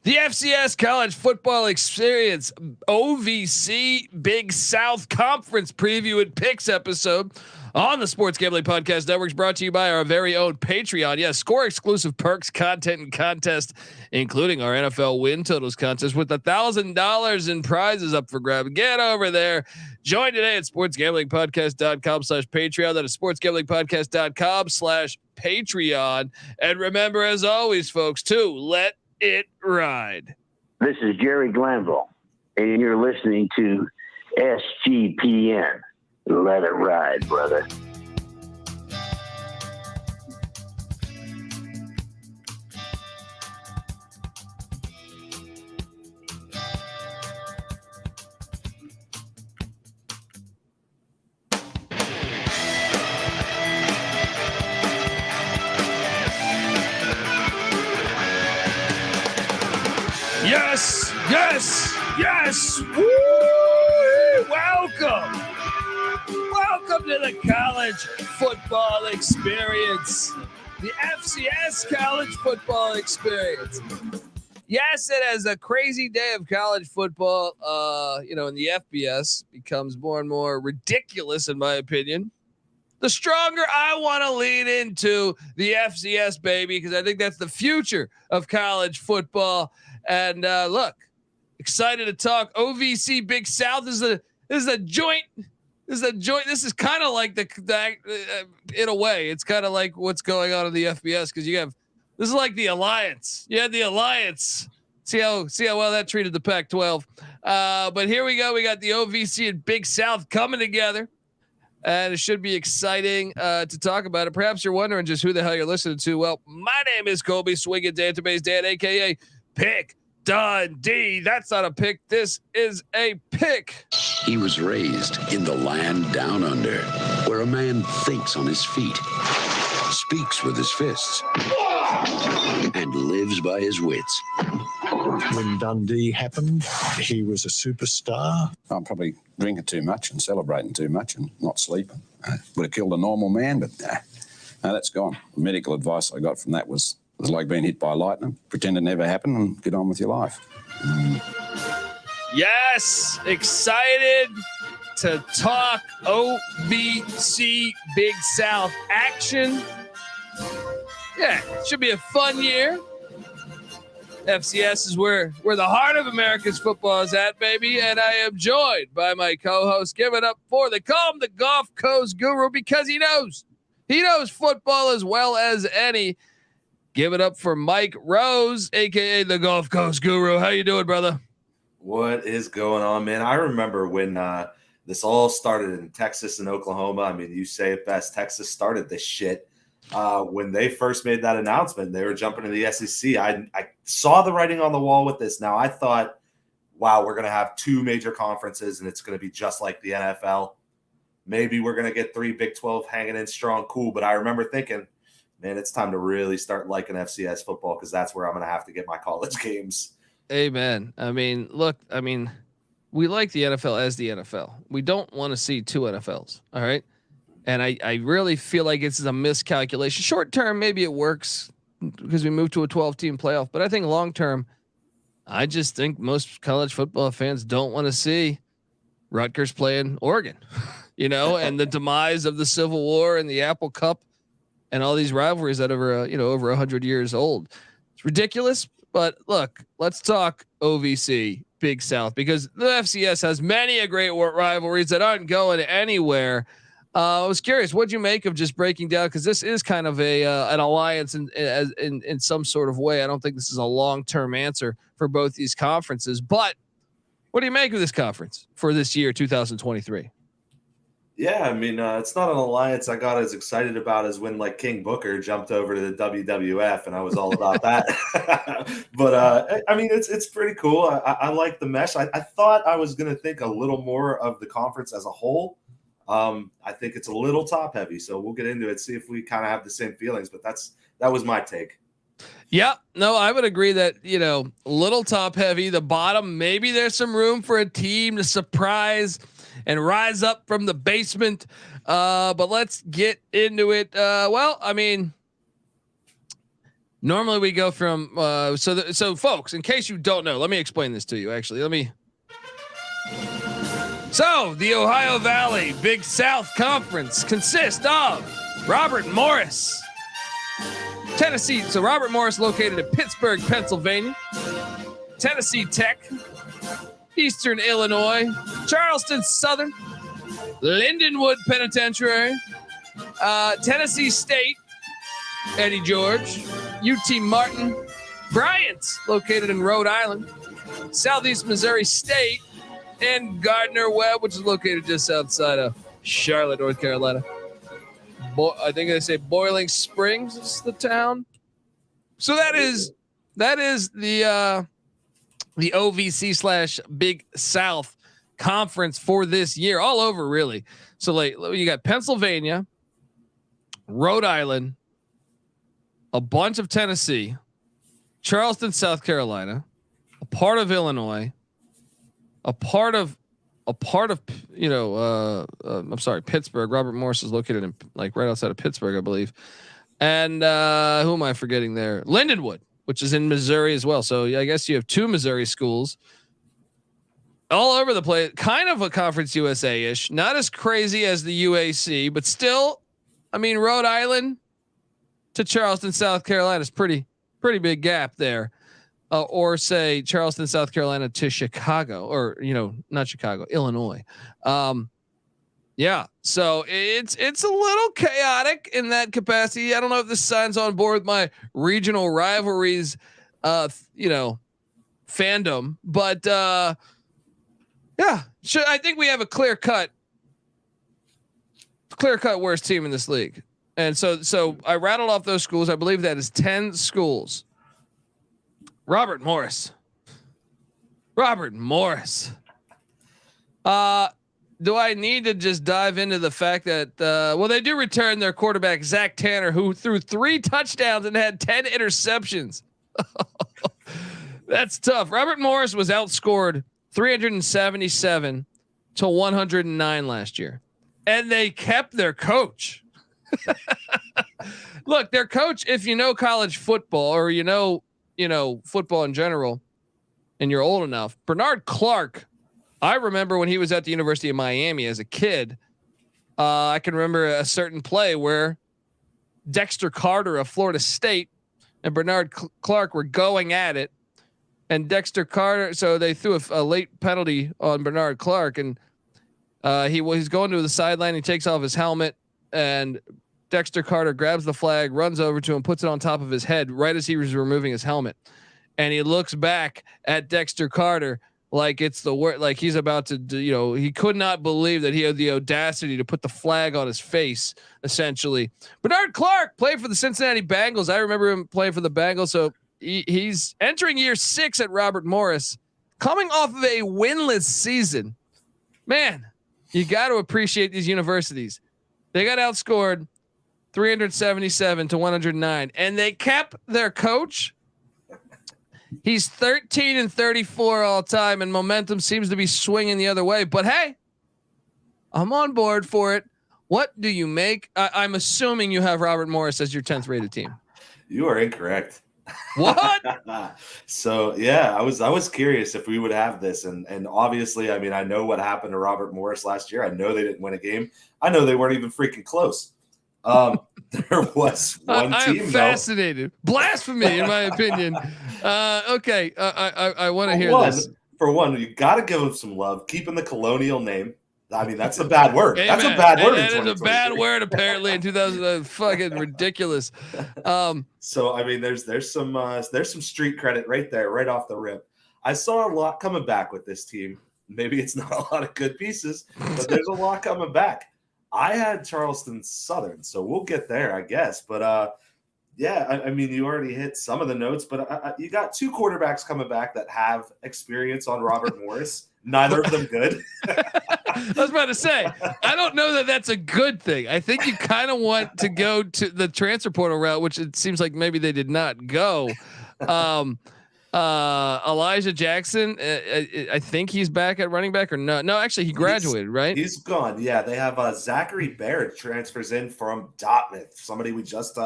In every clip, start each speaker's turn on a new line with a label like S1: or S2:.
S1: The FCS College Football Experience OVC Big South Conference Preview and Picks episode on the Sports Gambling Podcast Network is brought to you by our very own Patreon. Yes, score exclusive perks, content, and contest, including our NFL win totals contest with $1,000 in prizes up for grabs. Get over there. Join today at sportsgamblingpodcast.com/Patreon. That is sportsgamblingpodcast.com/Patreon. And remember, as always, folks, to let it ride.
S2: This is Jerry Glanville, and you're listening to SGPN. Let it ride, brother.
S1: Yes, yes, yes. Woo! Welcome to the College Football Experience, the FCS College Football Experience. Yes, it is a crazy day of college football. And the FBS becomes more and more ridiculous, in my opinion. The stronger I want to lean into the FCS, baby, because I think that's the future of college football. And look, excited to talk OVC Big South. This is a joint. This is kind of like the in a way, it's kind of like what's going on in the FBS, because this is like the alliance. You had the alliance. See how well that treated the Pac-12. But here we go. We got the OVC and Big South coming together, and it should be exciting to talk about it. Perhaps you're wondering just who the hell you're listening to. Well, my name is Colby Swinging Database Dan, aka Pick Dundee. That's not a pick. This is a pick.
S3: He was raised in the land down under, where a man thinks on his feet, speaks with his fists, and lives by his wits.
S4: When Dundee happened, he was a superstar.
S5: I'm probably drinking too much and celebrating too much and not sleeping. Would have killed a normal man, but no, that's gone. The medical advice I got from that was like being hit by lightning. Pretend it never happened and get on with your life.
S1: Yes, excited to talk OVC Big South action. Yeah, it should be a fun year. FCS is where the heart of America's football is at, baby. And I am joined by my co-host. Give it up for call him the Gulf Coast Guru, because he knows football as well as any. Give it up for Mike Rose, aka the Gulf Coast Guru. How you doing, brother?
S6: What is going on, man? I remember when this all started in Texas and Oklahoma. I mean, you say it best. Texas started this shit. When they first made that announcement, they were jumping to the SEC. I saw the writing on the wall with this. Now, I thought, wow, we're going to have two major conferences, and it's going to be just like the NFL. Maybe we're going to get 3 Big 12 hanging in strong, cool. But I remember thinking, man, it's time to really start liking FCS football, because that's where I'm going to have to get my college games.
S1: Amen. I mean, look, we like the NFL as the NFL. We don't want to see 2 NFLs. All right. And I really feel like it's a miscalculation. Short term, maybe it works because we moved to a 12-team playoff. But I think long term, I just think most college football fans don't want to see Rutgers playing Oregon, and the demise of the Civil War and the Apple Cup and all these rivalries that are, over 100 years old. It's ridiculous. But look, let's talk OVC Big South, because the FCS has many a great rivalries that aren't going anywhere. I was curious, what'd you make of just breaking down? Because this is kind of an alliance in some sort of way. I don't think this is a long-term answer for both these conferences. But what do you make of this conference for this year, 2023?
S6: Yeah, I mean, it's not an alliance I got as excited about as when King Booker jumped over to the WWF, and I was all about that. But I mean, it's pretty cool. I like the mesh. I thought I was going to think a little more of the conference as a whole. I think it's a little top heavy, so we'll get into it, see if we kind of have the same feelings. But that was my take.
S1: Yeah, no, I would agree that, little top heavy. The bottom, maybe there's some room for a team to surprise and rise up from the basement. But let's get into it. Well, I mean, Normally we go from so folks, in case you don't know, let me explain this to you. Actually, So the Ohio Valley Big South Conference consists of Robert Morris, Tennessee. So Robert Morris, located in Pittsburgh, Pennsylvania. Tennessee Tech, Eastern Illinois, Charleston Southern, Lindenwood Penitentiary, Tennessee State, Eddie George, UT Martin, Bryant, located in Rhode Island, Southeast Missouri State, and Gardner Webb, which is located just outside of Charlotte, North Carolina. I think they say Boiling Springs is the town. So that is the OVC / Big South Conference for this year, all over really. So like you got Pennsylvania, Rhode Island, a bunch of Tennessee, Charleston, South Carolina, a part of Illinois, a part of Pittsburgh. Robert Morris is located in like right outside of Pittsburgh, I believe. And who am I forgetting there? Lindenwood, which is in Missouri as well. So I guess you have 2 Missouri schools all over the place. Kind of a Conference USA-ish, not as crazy as the UAC, but still, I mean, Rhode Island to Charleston, South Carolina is pretty big gap there. Or say Charleston, South Carolina to Chicago, or not Chicago, Illinois. Yeah, so it's a little chaotic in that capacity. I don't know if this signs on board with my regional rivalries, fandom, but yeah, I think we have a clear cut worst team in this league. And so I rattled off those schools. I believe that is 10 schools. Robert Morris. Do I need to just dive into the fact that, they do return their quarterback, Zach Tanner, who threw 3 touchdowns and had 10 interceptions. That's tough. Robert Morris was outscored 377 to 109 last year. And they kept their coach. Look, their coach, if you know college football or football in general, and you're old enough, Bernard Clark, I remember when he was at the University of Miami as a kid, I can remember a certain play where Dexter Carter of Florida State and Bernard Clark were going at it, and Dexter Carter, so they threw a late penalty on Bernard Clark, and he's going to the sideline. He takes off his helmet, and Dexter Carter grabs the flag, runs over to him, puts it on top of his head right as he was removing his helmet. And he looks back at Dexter Carter like it's the word, like he's about to do, he could not believe that he had the audacity to put the flag on his face, essentially. Bernard Clark played for the Cincinnati Bengals. I remember him playing for the Bengals. So he's entering year 6 at Robert Morris, coming off of a winless season. Man, you got to appreciate these universities. They got outscored 377 to 109, and they kept their coach. He's 13-34 all time, and momentum seems to be swinging the other way. But hey, I'm on board for it. What do you make? I'm assuming you have Robert Morris as your 10th rated team.
S6: You are incorrect.
S1: What?
S6: So yeah, I was curious if we would have this, and obviously, I mean, I know what happened to Robert Morris last year. I know they didn't win a game. I know they weren't even freaking close. There was one
S1: I
S6: team.
S1: am fascinated. Blasphemy, in my opinion. Okay, I want to hear this.
S6: For one, you got to give them some love. Keeping the colonial name. I mean, that's a bad word.
S1: Amen.
S6: That's a bad word.
S1: That is a bad word, apparently, in 2000. Fucking ridiculous.
S6: So I mean, there's some street credit right there, right off the rip. I saw a lot coming back with this team. Maybe it's not a lot of good pieces, but there's a lot coming back. I had Charleston Southern, so we'll get there, I guess. But yeah, I mean, you already hit some of the notes, but you got 2 quarterbacks coming back that have experience on Robert Morris. Neither of them good.
S1: I was about to say, I don't know that that's a good thing. I think you kind of want to go to the transfer portal route, which it seems like maybe they did not go. Elijah Jackson, I think he's back at running back or no? No, actually, he graduated, right?
S6: He's gone. Yeah, they have Zachary Barrett transfers in from Dartmouth, somebody we just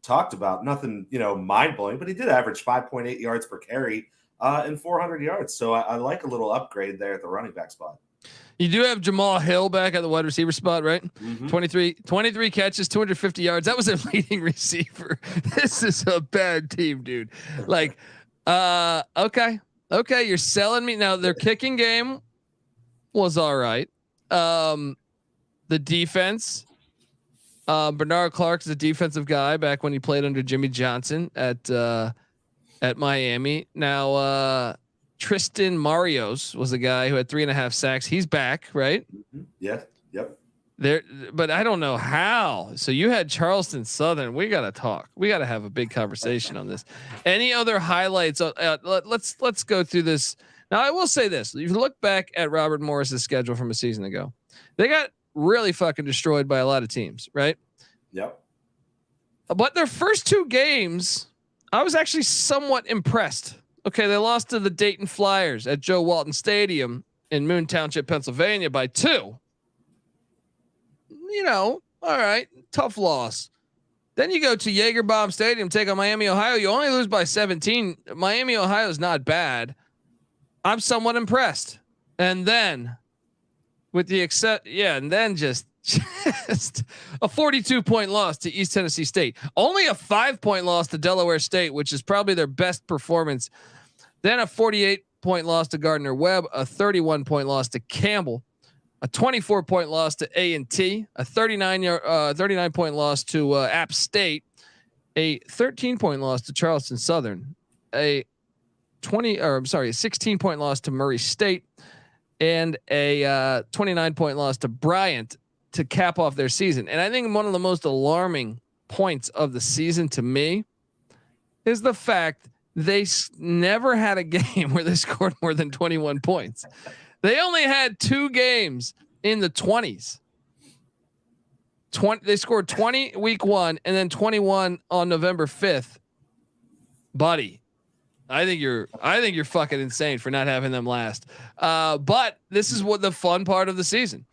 S6: talked about. Nothing, mind blowing, but he did average 5.8 yards per carry and 400 yards. So I like a little upgrade there at the running back spot.
S1: You do have Jamal Hill back at the wide receiver spot, right?
S6: Mm-hmm.
S1: 23 catches, 250 yards. That was a leading receiver. This is a bad team, dude. Like, okay. You're selling me now. Their kicking game was all right. The defense, Bernard Clark is a defensive guy back when he played under Jimmy Johnson at Miami. Now, Tristan Marios was the guy who had 3.5 sacks. He's back, right?
S6: Mm-hmm. Yeah. Yep.
S1: There, but I don't know how. So you had Charleston Southern. We got to talk. We got to have a big conversation on this. Any other highlights? Let's go through this. Now, I will say this: if you look back at Robert Morris's schedule from a season ago, they got really fucking destroyed by a lot of teams, right?
S6: Yep.
S1: But their first 2 games, I was actually somewhat impressed. Okay, they lost to the Dayton Flyers at Joe Walton Stadium in Moon Township, Pennsylvania by 2. All right, tough loss. Then you go to Jaeger-Bomb Stadium, take on Miami, Ohio. You only lose by 17. Miami, Ohio is not bad. I'm somewhat impressed. And then with the just a 42-point loss to East Tennessee State. Only a 5-point loss to Delaware State, which is probably their best performance. Then a 48-point loss to Gardner Webb, a 31-point loss to Campbell, a 24-point loss to A&T, a 39-point loss to App State, a 13-point loss to Charleston Southern, a 16-point loss to Murray State, and a 29-point loss to Bryant to cap off their season. And I think one of the most alarming points of the season to me is the fact they never had a game where they scored more than 21 points. They only had 2 games in the 20s. They scored 20 week 1 and then 21 on November 5th. Buddy, I think you're fucking insane for not having them last. But this is what the fun part of the season.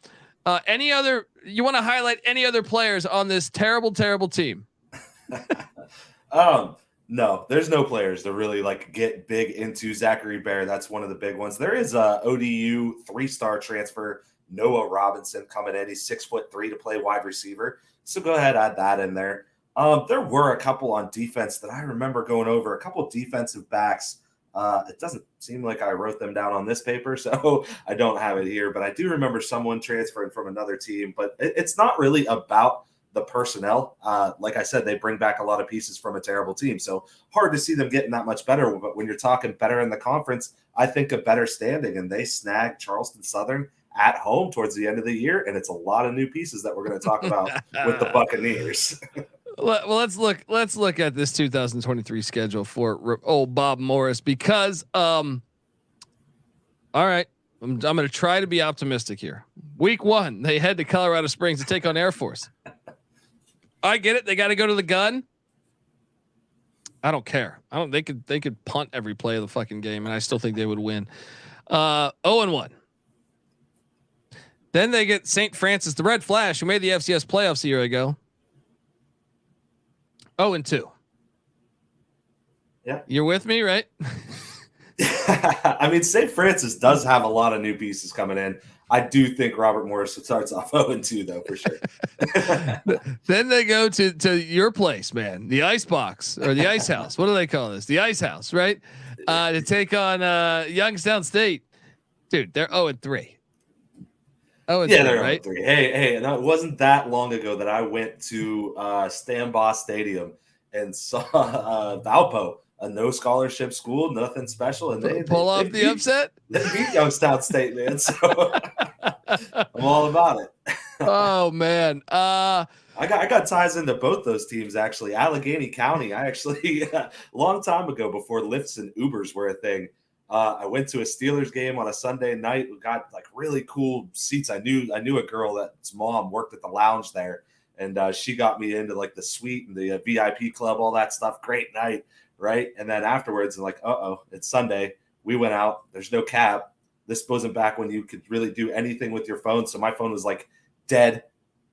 S1: You want to highlight any other players on this terrible, terrible team?
S6: No, there's no players to really get big into. Zachary Bear, that's one of the big ones. There is a ODU 3-star transfer, Noah Robinson, coming in. He's 6'3" to play wide receiver. So go ahead, add that in there. There were a couple on defense that I remember going over, a couple defensive backs. It doesn't seem like I wrote them down on this paper, so I don't have it here, but I do remember someone transferring from another team, but it's not really about the personnel. Like I said, they bring back a lot of pieces from a terrible team. So hard to see them getting that much better. But when you're talking better in the conference, I think a better standing, and they snagged Charleston Southern at home towards the end of the year. And it's a lot of new pieces that we're going to talk about with the Buccaneers.
S1: Well, let's look at this 2023 schedule for old Bob Morris, because, all right, I'm going to try to be optimistic here. Week 1, they head to Colorado Springs to take on Air Force. I get it. They got to go to the gun. I don't care. They could punt every play of the fucking game, and I still think they would win. 0-1. Then they get St. Francis, the Red Flash, who made the FCS playoffs a year ago. 0-2.
S6: Yeah,
S1: you're with me, right?
S6: I mean, St. Francis does have a lot of new pieces coming in. I do think Robert Morris starts off 0-2 though, for sure.
S1: Then they go to your place, man, the Ice Box or the Ice House. What do they call this? The Ice House, right? To take on Youngstown State. Dude, they're 0-3. Oh,
S6: yeah, they're
S1: right.
S6: 0-3. Hey, and it wasn't that long ago that I went to Stambaugh Stadium and saw Valpo, a no scholarship school, nothing special, and they
S1: pull off the upset.
S6: They beat Youngstown State, man. So I'm all about it.
S1: Oh man,
S6: I got ties into both those teams actually. Allegheny County. I actually a long time ago, before lifts and Ubers were a thing, I went to a Steelers game on a Sunday night. We got really cool seats. I knew a girl that's mom worked at the lounge there, and she got me into the suite and the VIP club, all that stuff. Great night. Right. And then afterwards, I'm it's Sunday. We went out. There's no cab. This wasn't back when you could really do anything with your phone. So my phone was dead.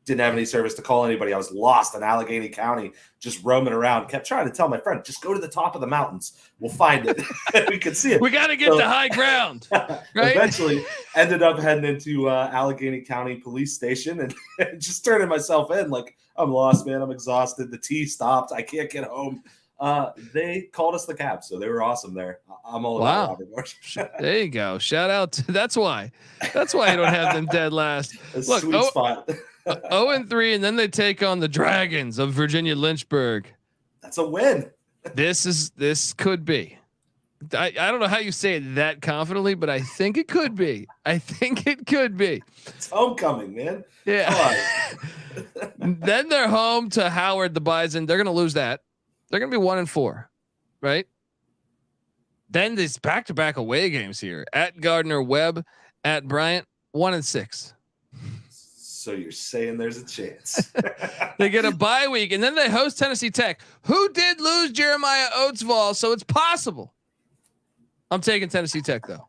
S6: didn't have any service to call anybody. I was lost in Allegheny County, just roaming around. Kept trying to tell my friend, just go to the top of the mountains. We'll find it. We can see it.
S1: We got to get to high ground. Right?
S6: Eventually ended up heading into Allegheny County Police Station and just turning myself in. Like, I'm lost, man. I'm exhausted. The T stopped. I can't get home. They called us the cab. So they were awesome there. I'm all about Robert Morris.
S1: There you go. Shout out. That's why I don't have them dead last. Look,
S6: sweet spot.
S1: 0-3, and then they take on the Dragons of Virginia Lynchburg.
S6: That's a win.
S1: This could be. I don't know how you say it that confidently, but I think it could be. It's
S6: homecoming, man.
S1: Yeah. Then they're home to Howard the Bison. They're going to lose that. They're going to be 1-4, right? Then these back-to-back away games here at Gardner Webb, at Bryant, 1-6.
S6: So you're saying there's a chance.
S1: They get a bye week, and then they host Tennessee Tech, who did lose Jeremiah Oatsvall, so it's possible. I'm taking Tennessee Tech, though.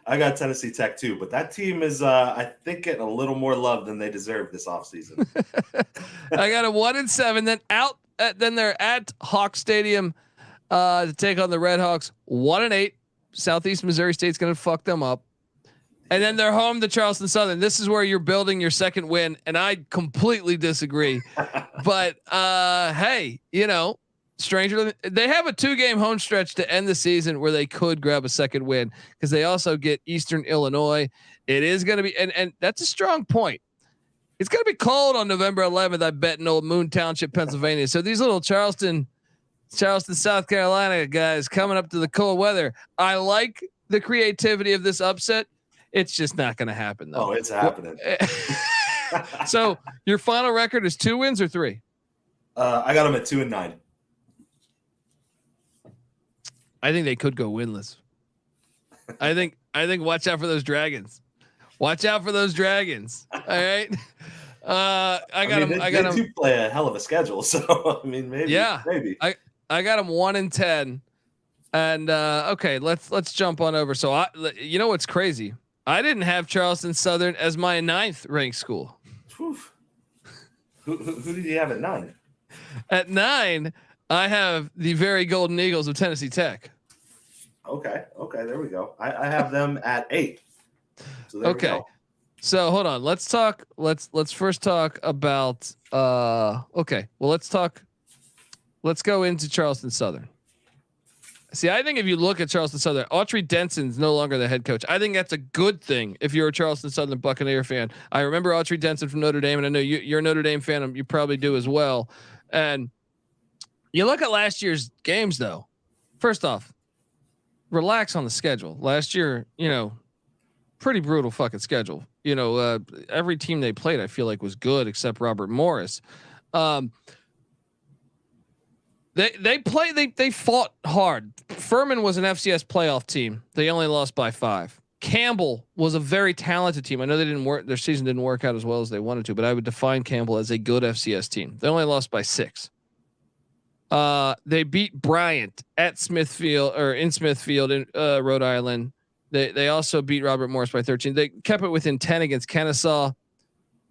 S6: I got Tennessee Tech, too, but that team is, I think, getting a little more love than they deserve this offseason.
S1: I got a 1-7, then they're at Hawk Stadium to take on the Redhawks, 1-8. Southeast Missouri State's going to fuck them up. And then they're home to Charleston Southern. This is where you're building your second win, and I completely disagree. But hey, stranger. They have a 2-game home stretch to end the season where they could grab a second win because they also get Eastern Illinois. It is going to be, and that's a strong point. It's going to be cold on November 11th. I bet in Old Moon Township, Pennsylvania. So these little Charleston, South Carolina guys coming up to the cold weather. I like the creativity of this upset. It's just not going to happen, though.
S6: Oh, it's happening.
S1: So your final record is 2 wins or 3?
S6: I got them at 2-9.
S1: I think they could go winless. I think watch out for those Dragons. Watch out for those Dragons. All right. I got them. I got them.
S6: They do play a hell of a schedule, so I mean, maybe.
S1: Yeah.
S6: Maybe.
S1: I got them 1-10, and okay, let's jump on over. So you know what's crazy? I didn't have Charleston Southern as my 9th ranked school.
S6: Who did you have at 9?
S1: At 9, I have the very Golden Eagles of Tennessee Tech.
S6: Okay, there we go. I have them at 8. So there we go.
S1: So hold on. Let's talk. Let's first talk about. Okay. Well, let's go into Charleston Southern. See, I think if you look at Charleston Southern, Autry Denson's no longer the head coach. I think that's a good thing if you're a Charleston Southern Buccaneer fan. I remember Autry Denson from Notre Dame, and I know you're a Notre Dame fan. You probably do as well. And you look at last year's games, though. First off, relax on the schedule. Last year, pretty brutal fucking schedule. Every team they played, I feel like, was good except Robert Morris. They fought hard. Furman was an FCS playoff team. They only lost by 5. Campbell was a very talented team. I know their season didn't work out as well as they wanted to, but I would define Campbell as a good FCS team. They only lost by 6. They beat Bryant at Smithfield in Rhode Island. They also beat Robert Morris by 13. They kept it within 10 against Kennesaw.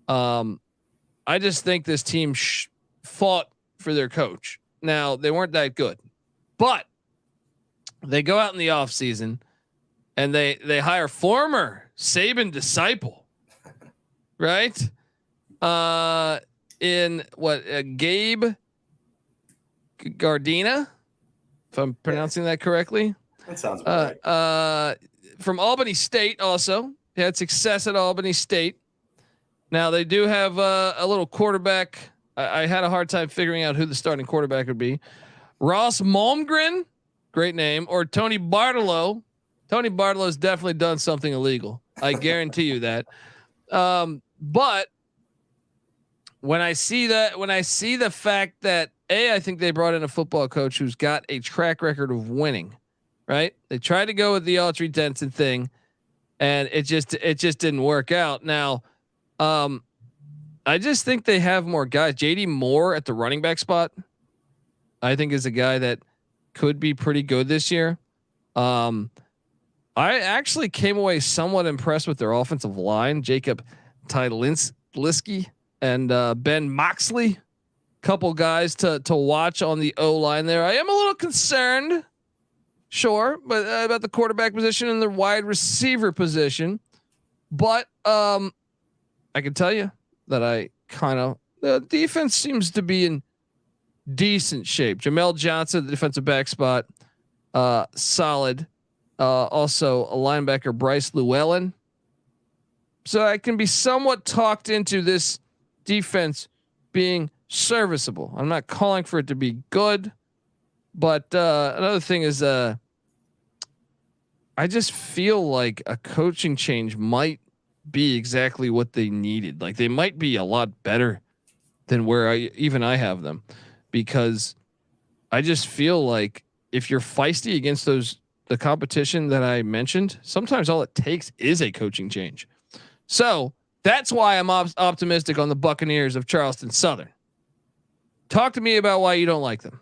S1: I just think this team fought for their coach. Now, they weren't that good, but they go out in the off season and they hire former Saban disciple, right? In Gabe Giardina, if I'm pronouncing that correctly.
S6: That sounds about right.
S1: From Albany State also. He had success at Albany State. Now they do have a little quarterback. I had a hard time figuring out who the starting quarterback would be. Ross Malmgren, great name, or Tony Bartolo. Tony Bartolo's definitely done something illegal. I guarantee you that. But when I see the fact that I think they brought in a football coach who's got a track record of winning, right? They tried to go with the Autry Denson thing, and it just didn't work out. Now, I just think they have more guys. JD Moore at the running back spot, I think, is a guy that could be pretty good this year. I actually came away somewhat impressed with their offensive line. Jacob Tylinsky and Ben Moxley. Couple guys to watch on the O line there. I am a little concerned, sure, but about the quarterback position and the wide receiver position. But I can tell you that the defense seems to be in decent shape. Jamel Johnson, the defensive back spot, solid. Also a linebacker, Bryce Llewellyn. So I can be somewhat talked into this defense being serviceable. I'm not calling for it to be good, but another thing is I just feel like a coaching change might be exactly what they needed. Like they might be a lot better than where I have them, because I just feel like if you're feisty against the competition that I mentioned, sometimes all it takes is a coaching change. So that's why I'm optimistic on the Buccaneers of Charleston Southern. Talk to me about why you don't like them.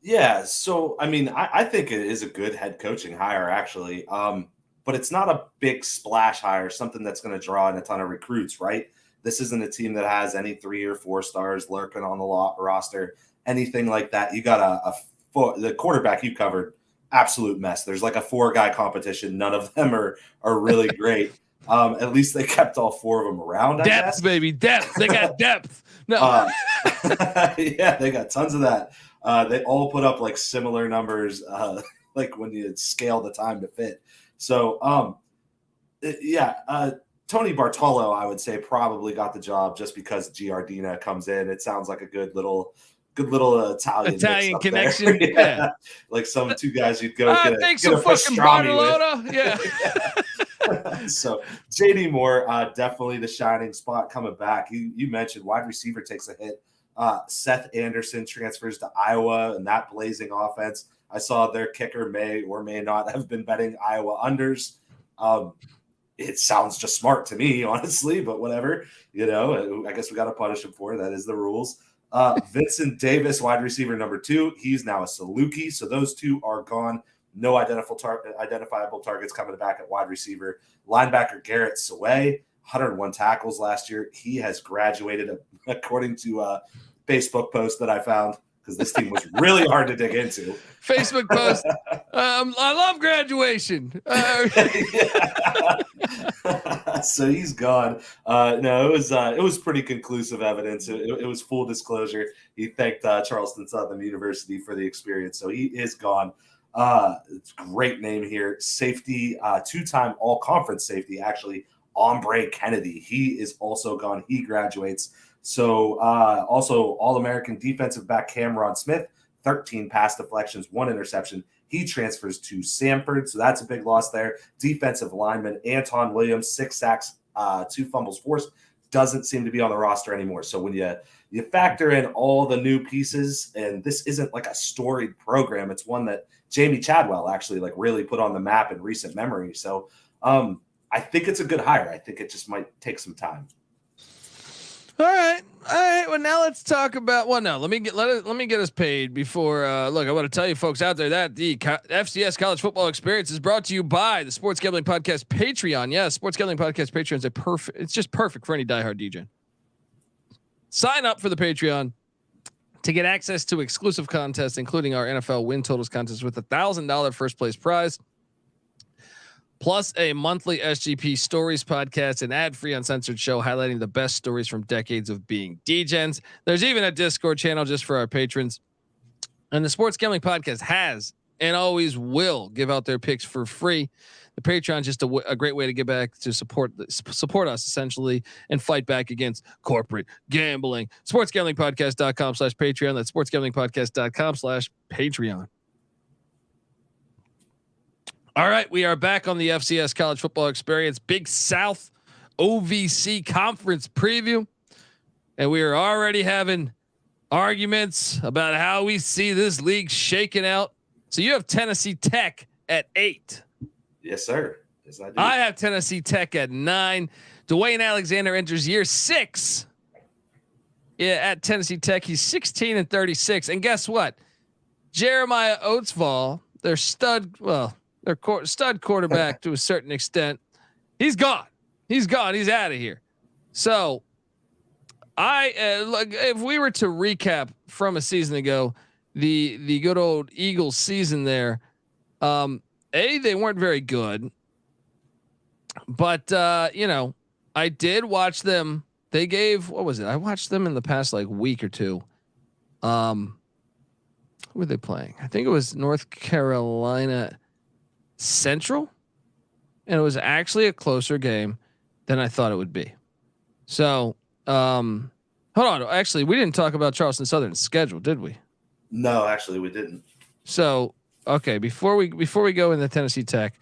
S6: Yeah, so I mean, I think it is a good head coaching hire, actually, but it's not a big splash hire, something that's going to draw in a ton of recruits, right? This isn't a team that has any 3 or 4 stars lurking on the roster, anything like that. You got the quarterback you covered, absolute mess. There's like a 4-guy competition. None of them are really great. At least they kept all 4 of them around.
S1: Depth, baby, depth. They got depth. No,
S6: yeah, they got tons of that. They all put up like similar numbers, like when you scale the time to fit. So, Tony Bartolo, I would say, probably got the job just because Giardina comes in. It sounds like a good little Italian
S1: connection. Yeah.
S6: Like some 2 guys you'd go get
S1: some
S6: a
S1: fucking Bartolona. Yeah.
S6: So JD Moore, definitely the shining spot coming back. You mentioned wide receiver takes a hit. Seth Anderson transfers to Iowa, and that blazing offense. I saw their kicker may or may not have been betting Iowa unders. It sounds just smart to me, honestly, but whatever. I guess we got to punish him for it. That is the rules. Vincent Davis, wide receiver number 2. He's now a Saluki. So those 2 are gone. No identifiable targets coming back at wide receiver. Linebacker Garrett Sway, 101 tackles last year. He has graduated, according to a Facebook post that I found, because this team was really hard to dig into.
S1: Facebook post. I love graduation.
S6: So he's gone. No, it was pretty conclusive evidence. It was full disclosure. He thanked Charleston Southern University for the experience. So he is gone. It's a great name here. Safety, 2-time all-conference safety, actually, Ombre Kennedy. He is also gone. He graduates. So also All-American defensive back Cameron Smith, 13 pass deflections, 1 interception. He transfers to Samford, so that's a big loss there. Defensive lineman Anton Williams, 6 sacks, 2 fumbles forced, doesn't seem to be on the roster anymore. So when you factor in all the new pieces, and this isn't like a storied program, it's one that Jamie Chadwell actually like really put on the map in recent memory. So I think it's a good hire. I think it just might take some time.
S1: All right. Well, now let's talk about. Well, no, let me get us paid before. Look, I want to tell you folks out there that the FCS College Football Experience is brought to you by the Sports Gambling Podcast Patreon. Yes, Sports Gambling Podcast Patreon is it's just perfect for any diehard DJ. Sign up for the Patreon to get access to exclusive contests, including our NFL win totals contest with $1,000 first place prize, plus a monthly SGP Stories podcast, an ad-free uncensored show highlighting the best stories from decades of being DGens. There's even a Discord channel just for our patrons. And the Sports Gambling Podcast has and always will give out their picks for free. The Patreon is just a great way to get back to support us essentially and fight back against corporate gambling. SportsGamblingPodcast.com/Patreon. That's SportsGamblingPodcast.com/Patreon. All right, we are back on the FCS College Football Experience Big South OVC Conference Preview, and we are already having arguments about how we see this league shaking out. So you have Tennessee Tech at 8.
S6: Yes, sir. Yes, I do.
S1: I have Tennessee Tech at 9. Dwayne Alexander enters year 6. Yeah, at Tennessee Tech, he's 16-36, and guess what? Jeremiah Oatsvall, their stud quarterback to a certain extent, he's gone. He's out of here. So Like if we were to recap from a season ago, the good old Eagles season there, they weren't very good, but I did watch them. They gave, what was it? I watched them in the past like week or two. Who were they playing? I think it was North Carolina Central, and it was actually a closer game than I thought it would be. So, hold on. Actually, we didn't talk about Charleston Southern's schedule, did we?
S6: No, actually, we didn't.
S1: So, okay, before we go into Tennessee Tech,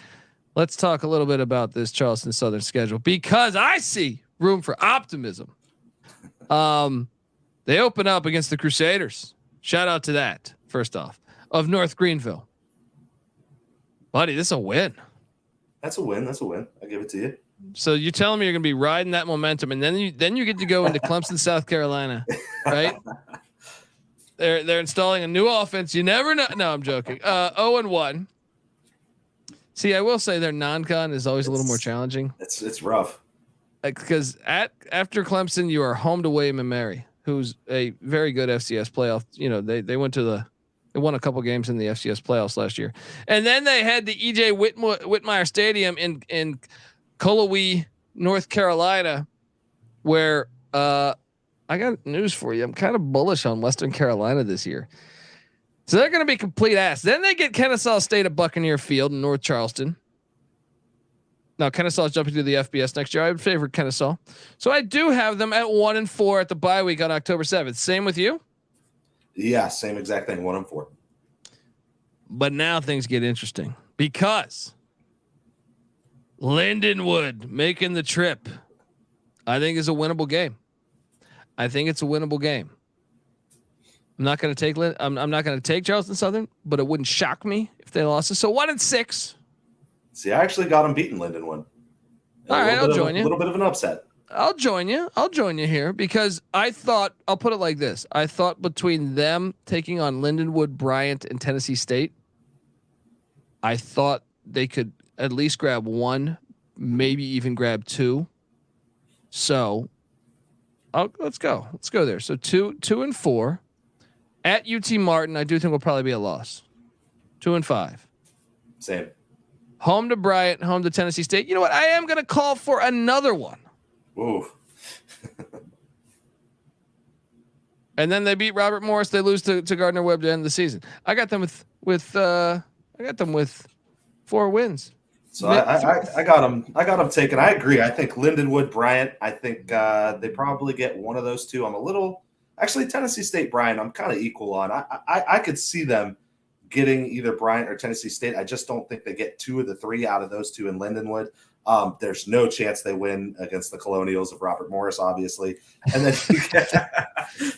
S1: let's talk a little bit about this Charleston Southern schedule because I see room for optimism. They open up against the Crusaders. Shout out to that. First off, of North Greenville, buddy, this is a win.
S6: That's a win. That's a win. I give it to you.
S1: So you're telling me you're going to be riding that momentum, and then you get to go into Clemson, South Carolina, right? They're installing a new offense. You never know. No, I'm joking. 0-1. See, I will say their non-con is always a little more challenging.
S6: It's rough.
S1: Because after Clemson, you are home to William and Mary, who's a very good FCS playoff. They won a couple games in the FCS playoffs last year, and then they had the EJ Whitmire Stadium in Cullowhee, North Carolina, where I got news for you. I'm kind of bullish on Western Carolina this year. So they're going to be complete ass. Then they get Kennesaw State at Buccaneer Field in North Charleston. Now Kennesaw is jumping to the FBS next year. I would favor Kennesaw. So I do have them at 1-4 at the bye week on October 7th. Same with you?
S6: Yeah, same exact thing. 1-4.
S1: But now things get interesting because Lindenwood making the trip, I think is a winnable game. I think it's a winnable game. I'm not going to take I'm not going to take Charleston Southern, but it wouldn't shock me if they lost it. So 1-6.
S6: See, I actually got them beating Lindenwood.
S1: All right, I'll join you.
S6: A little bit of an upset.
S1: I'll join you. I'll join you here because I thought, I'll put it like this. I thought between them taking on Lindenwood, Bryant, and Tennessee State, I thought they could at least grab one, maybe even grab two. So let's go. Let's go there. So 2-4 at UT Martin. I do think will probably be a loss. 2-5.
S6: Same.
S1: Home to Bryant, home to Tennessee State. You know what? I am going to call for another one.
S6: Ooh.
S1: And then they beat Robert Morris. They lose to Gardner Webb to end the season. I got them with 4 wins.
S6: So I got them taken. I agree. I think Lindenwood, Bryant. I think they probably get one of those two. I'm a little actually Tennessee State, Bryant. I'm kind of equal on. I could see them getting either Bryant or Tennessee State. I just don't think they get 2 of the 3 out of those 2 in Lindenwood. There's no chance they win against the Colonials of Robert Morris, obviously. And then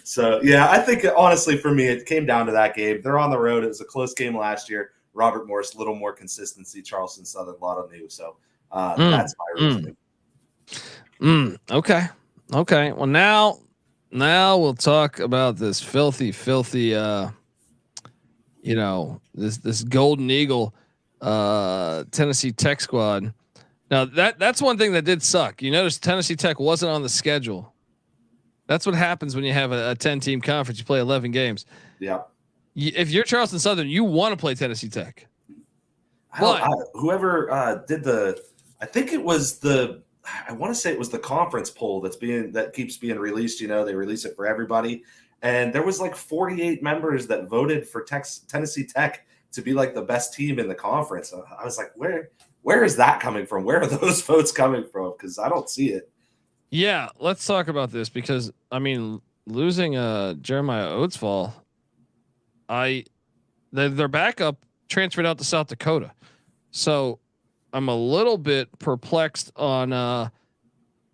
S6: so yeah, I think honestly for me, it came down to that game. They're on the road. It was a close game last year. Robert Morris, a little more consistency. Charleston Southern, a lot of new. So that's my reasoning.
S1: Okay. Well, now we'll talk about this filthy, this Golden Eagle Tennessee Tech squad. Now that's one thing that did suck. You notice Tennessee Tech wasn't on the schedule. That's what happens when you have a 10-team conference. You play 11 games.
S6: Yeah.
S1: If you're Charleston Southern, you want to play Tennessee Tech.
S6: Whoever did I think it was I want to say it was the conference poll that keeps being released. They release it for everybody. And there was like 48 members that voted for Tennessee Tech to be like the best team in the conference. I was like, where is that coming from? Where are those votes coming from? Because I don't see it.
S1: Yeah, let's talk about this because losing Jeremiah Oatsvall, their backup transferred out to South Dakota, so I'm a little bit perplexed on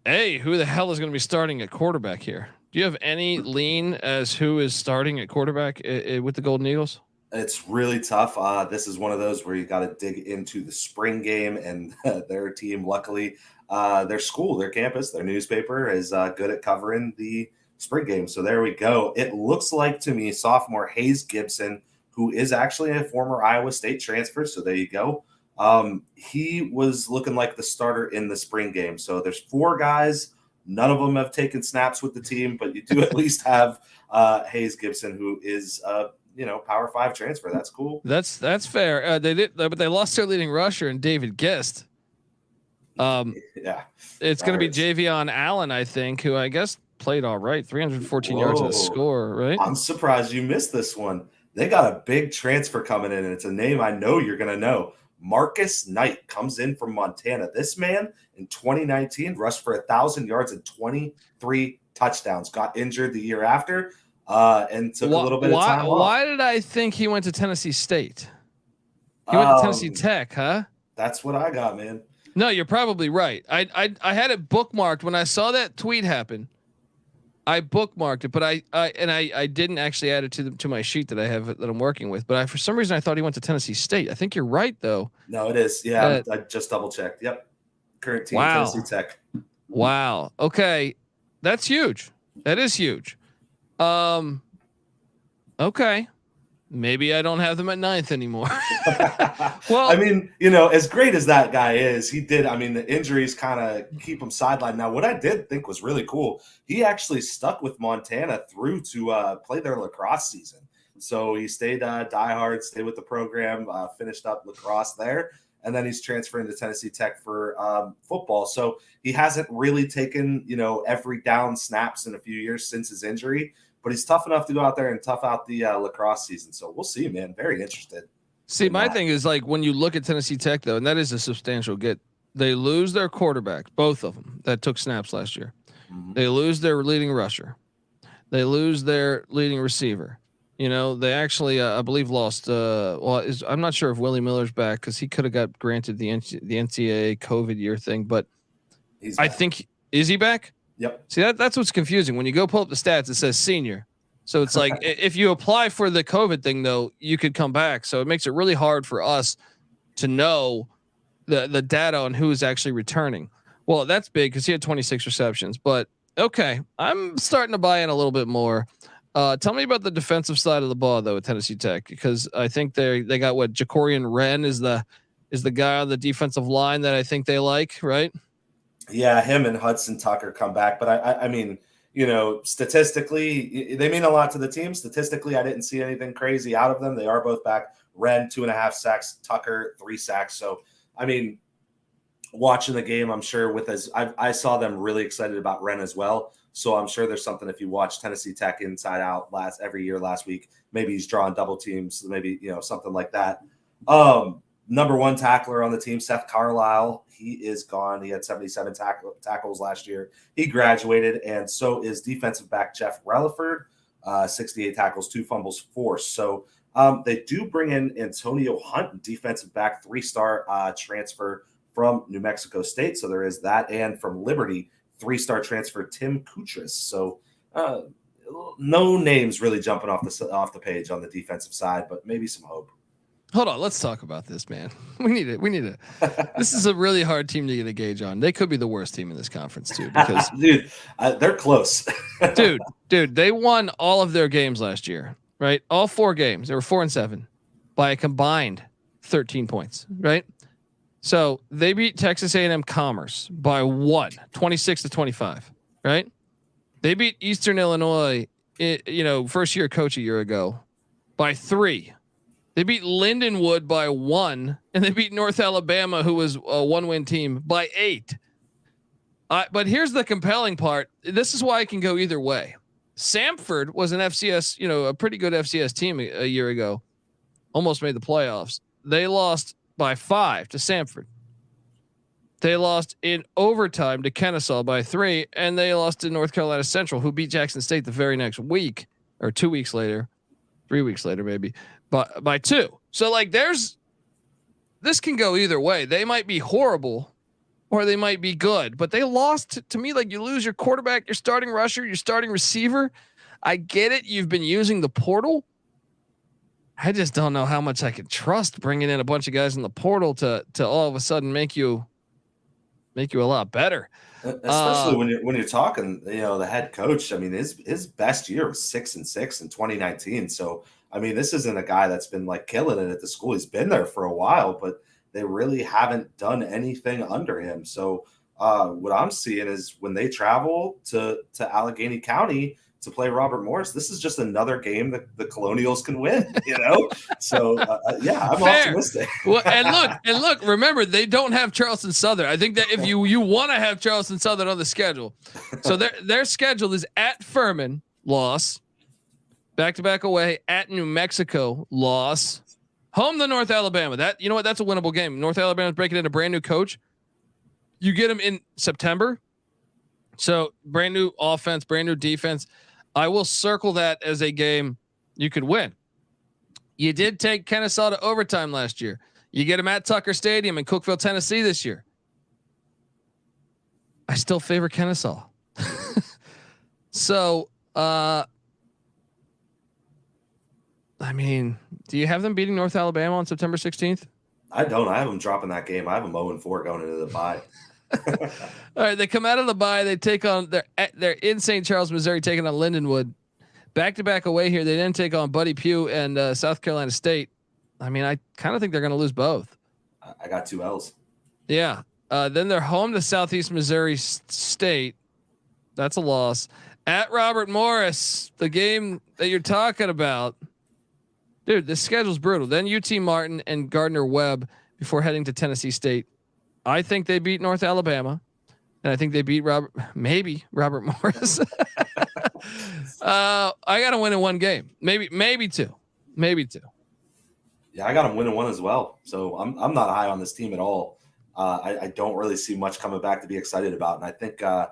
S1: who the hell is going to be starting at quarterback here? Do you have any lean as who is starting at quarterback with the Golden Eagles?
S6: It's really tough. This is one of those where you got to dig into the spring game, and their team, luckily, their school, their campus, their newspaper is good at covering the spring game. So there we go. It looks like to me sophomore Hayes Gibson, who is actually a former Iowa State transfer. So there you go. He was looking like the starter in the spring game. So there's 4 guys None of them have taken snaps with the team, but you do at least have Hayes Gibson, who is Power 5 transfer. That's cool.
S1: That's fair. They did, but they lost their leading rusher and David Gist.
S6: Yeah,
S1: it's going to be Javion Allen, I think, who I guess played all right, 314 yards at score. Right.
S6: I'm surprised you missed this one. They got a big transfer coming in, and it's a name I know you're going to know. Marcus Knight comes in from Montana. This man in 2019 rushed for 1,000 yards and 23 touchdowns. Got injured the year after, and took a little bit of time off.
S1: Why did I think he went to Tennessee State? He went to Tennessee Tech, huh?
S6: That's what I got, man.
S1: No, you're probably right. I had it bookmarked when I saw that tweet happen. I bookmarked it, but I didn't actually add it to my sheet that I have that I'm working with. But for some reason I thought he went to Tennessee State. I think you're right though.
S6: No, it is. Yeah, I just double checked. Yep, current team Tennessee Tech.
S1: Wow. Okay, that's huge. That is huge. Okay. Maybe I don't have them at 9th anymore.
S6: Well, I mean, as great as that guy is, the injuries kind of keep him sidelined. Now, what I did think was really cool, he actually stuck with Montana through to play their lacrosse season. So he stayed diehard, stayed with the program, finished up lacrosse there, and then he's transferring to Tennessee Tech for football. So he hasn't really taken, every down snaps in a few years since his injury. But he's tough enough to go out there and tough out the lacrosse season. So we'll see, man. Very interested.
S1: See, my thing is like when you look at Tennessee Tech, though, and that is a substantial get. They lose their quarterback, both of them that took snaps last year. Mm-hmm. They lose their leading rusher. They lose their leading receiver. They actually, I believe, lost. I'm not sure if Willie Miller's back because he could have got granted the NCAA COVID year thing, but I think is he back?
S6: Yep.
S1: See, that's what's confusing. When you go pull up the stats, it says senior. So it's like if you apply for the COVID thing, though, you could come back. So it makes it really hard for us to know the data on who is actually returning. Well, that's big because he had 26 receptions. But okay, I'm starting to buy in a little bit more. Tell me about the defensive side of the ball, though, at Tennessee Tech, because I think they got Jacorian Wren is the guy on the defensive line that I think they like, right?
S6: Yeah, him and Hudson Tucker come back. But I mean, statistically, they mean a lot to the team. Statistically, I didn't see anything crazy out of them. They are both back. Wren, 2.5 sacks. Tucker, 3 sacks. So, I mean, watching the game, I'm sure I saw them really excited about Wren as well. So I'm sure there's something if you watch Tennessee Tech inside out every year last week, maybe he's drawing double teams, maybe, something like that. Number 1 tackler on the team, Seth Carlisle, he is gone. He had 77 tackles last year. He graduated, and so is defensive back Jeff Relaford, 68 tackles, 2 fumbles forced. So they do bring in Antonio Hunt, defensive back, 3-star transfer from New Mexico State. So there is that, and from Liberty, 3-star transfer Tim Kutris. So no names really jumping off the page on the defensive side, but maybe some hope.
S1: Hold on, let's talk about this, man. We need it. This is a really hard team to get a gauge on. They could be the worst team in this conference too, because
S6: dude, they're close.
S1: dude, they won all of their games last year, right? All 4 games. They were 4-7 by a combined 13 points, right? So they beat Texas A&M Commerce by 26-25, right? They beat Eastern Illinois, first year coach a year ago, by 3. They beat Lindenwood by 1, and they beat North Alabama, who was a 1-win team, by 8. But here's the compelling part. This is why it can go either way. Samford was an FCS, a pretty good FCS team a year ago, almost made the playoffs. They lost by 5 to Samford. They lost in overtime to Kennesaw by 3, and they lost to North Carolina Central, who beat Jackson State the very next week, or 2 weeks later, 3 weeks later, maybe. But by 2. So this can go either way. They might be horrible or they might be good, but they lost to me. Like, you lose your quarterback, your starting rusher, your starting receiver. I get it. You've been using the portal. I just don't know how much I can trust bringing in a bunch of guys in the portal to all of a sudden make you a lot better.
S6: Especially when you're talking, the head coach. I mean, his best year was 6-6 in 2019. So, I mean, this isn't a guy that's been like killing it at the school. He's been there for a while, but they really haven't done anything under him. So what I'm seeing is when they travel to Allegheny County to play Robert Morris, this is just another game that the Colonials can win, you know? So, yeah, I'm optimistic.
S1: Well, and look, remember, they don't have Charleston Southern. I think that if you want to have Charleston Southern on the schedule, so their schedule is at Furman, loss, back-to-back away, at New Mexico, loss, home to North Alabama. That, you know what, that's a winnable game. North Alabama's breaking in a brand new coach. You get them in September. So brand new offense, brand new defense. I will circle that as a game you could win. You did take Kennesaw to overtime last year. You get them at Tucker Stadium in Cookeville, Tennessee this year. I still favor Kennesaw. So, I mean, do you have them beating North Alabama on September 16th?
S6: I don't. I have them dropping that game. I have them 0-4 going into the bye.
S1: All right, they come out of the bye. They take on they're in St. Charles, Missouri, taking on Lindenwood. Back-to-back away here. They didn't take on Buddy Pugh and South Carolina State. I mean, I kind of think they're going to lose both.
S6: I got 2 L's.
S1: Yeah. Then they're home to Southeast Missouri State. That's a loss. At Robert Morris, the game that you're talking about. Dude, this schedule's brutal. Then UT Martin and Gardner Webb before heading to Tennessee State. I think they beat North Alabama, and I think they beat Robert Morris. I got to win in one game, maybe two.
S6: Yeah, I got them winning one as well. So I'm not high on this team at all. I don't really see much coming back to be excited about, and I think I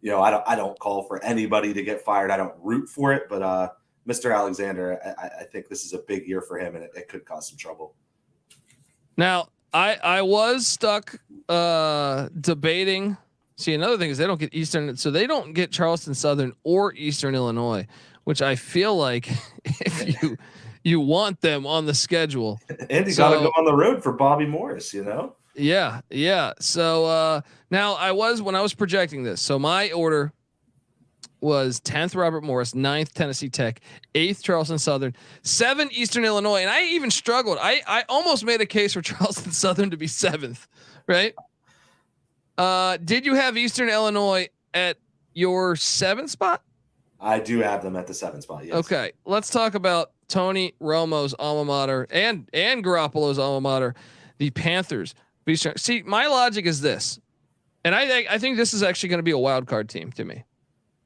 S6: don't call for anybody to get fired. I don't root for it, but Mr. Alexander, I think this is a big year for him, and it could cause some trouble.
S1: Now, I was stuck debating. See, another thing is they don't get Eastern, so they don't get Charleston Southern or Eastern Illinois, which I feel like if you want them on the schedule,
S6: and you got to go on the road for Bobby Morris, you know.
S1: Yeah. So now when I was projecting this, so my order was 10th Robert Morris, 9th Tennessee Tech, 8th Charleston Southern, 7 Eastern Illinois, and I even struggled. I almost made a case for Charleston Southern to be 7th, right? Did you have Eastern Illinois at your 7th spot?
S6: I do have them at the 7th spot. Yes.
S1: Okay, let's talk about Tony Romo's alma mater and Garoppolo's alma mater, the Panthers. See, my logic is this, and I think this is actually going to be a wild card team to me.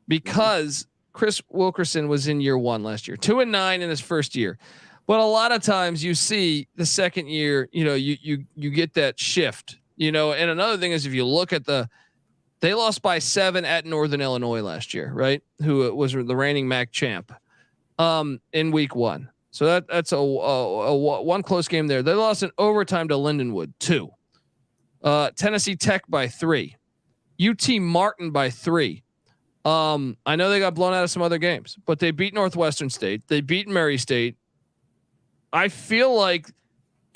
S1: Because Chris Wilkerson was in year 1 last year, 2-9 in his first year. But a lot of times you see the second year, you get that shift, and another thing is if you look at they lost by 7 at Northern Illinois last year, right? Who was the reigning MAC champ, in week 1. So that's a one close game there. They lost in overtime to Lindenwood 2, Tennessee Tech by 3, UT Martin by 3. I know they got blown out of some other games, but they beat Northwestern State. They beat Murray State. I feel like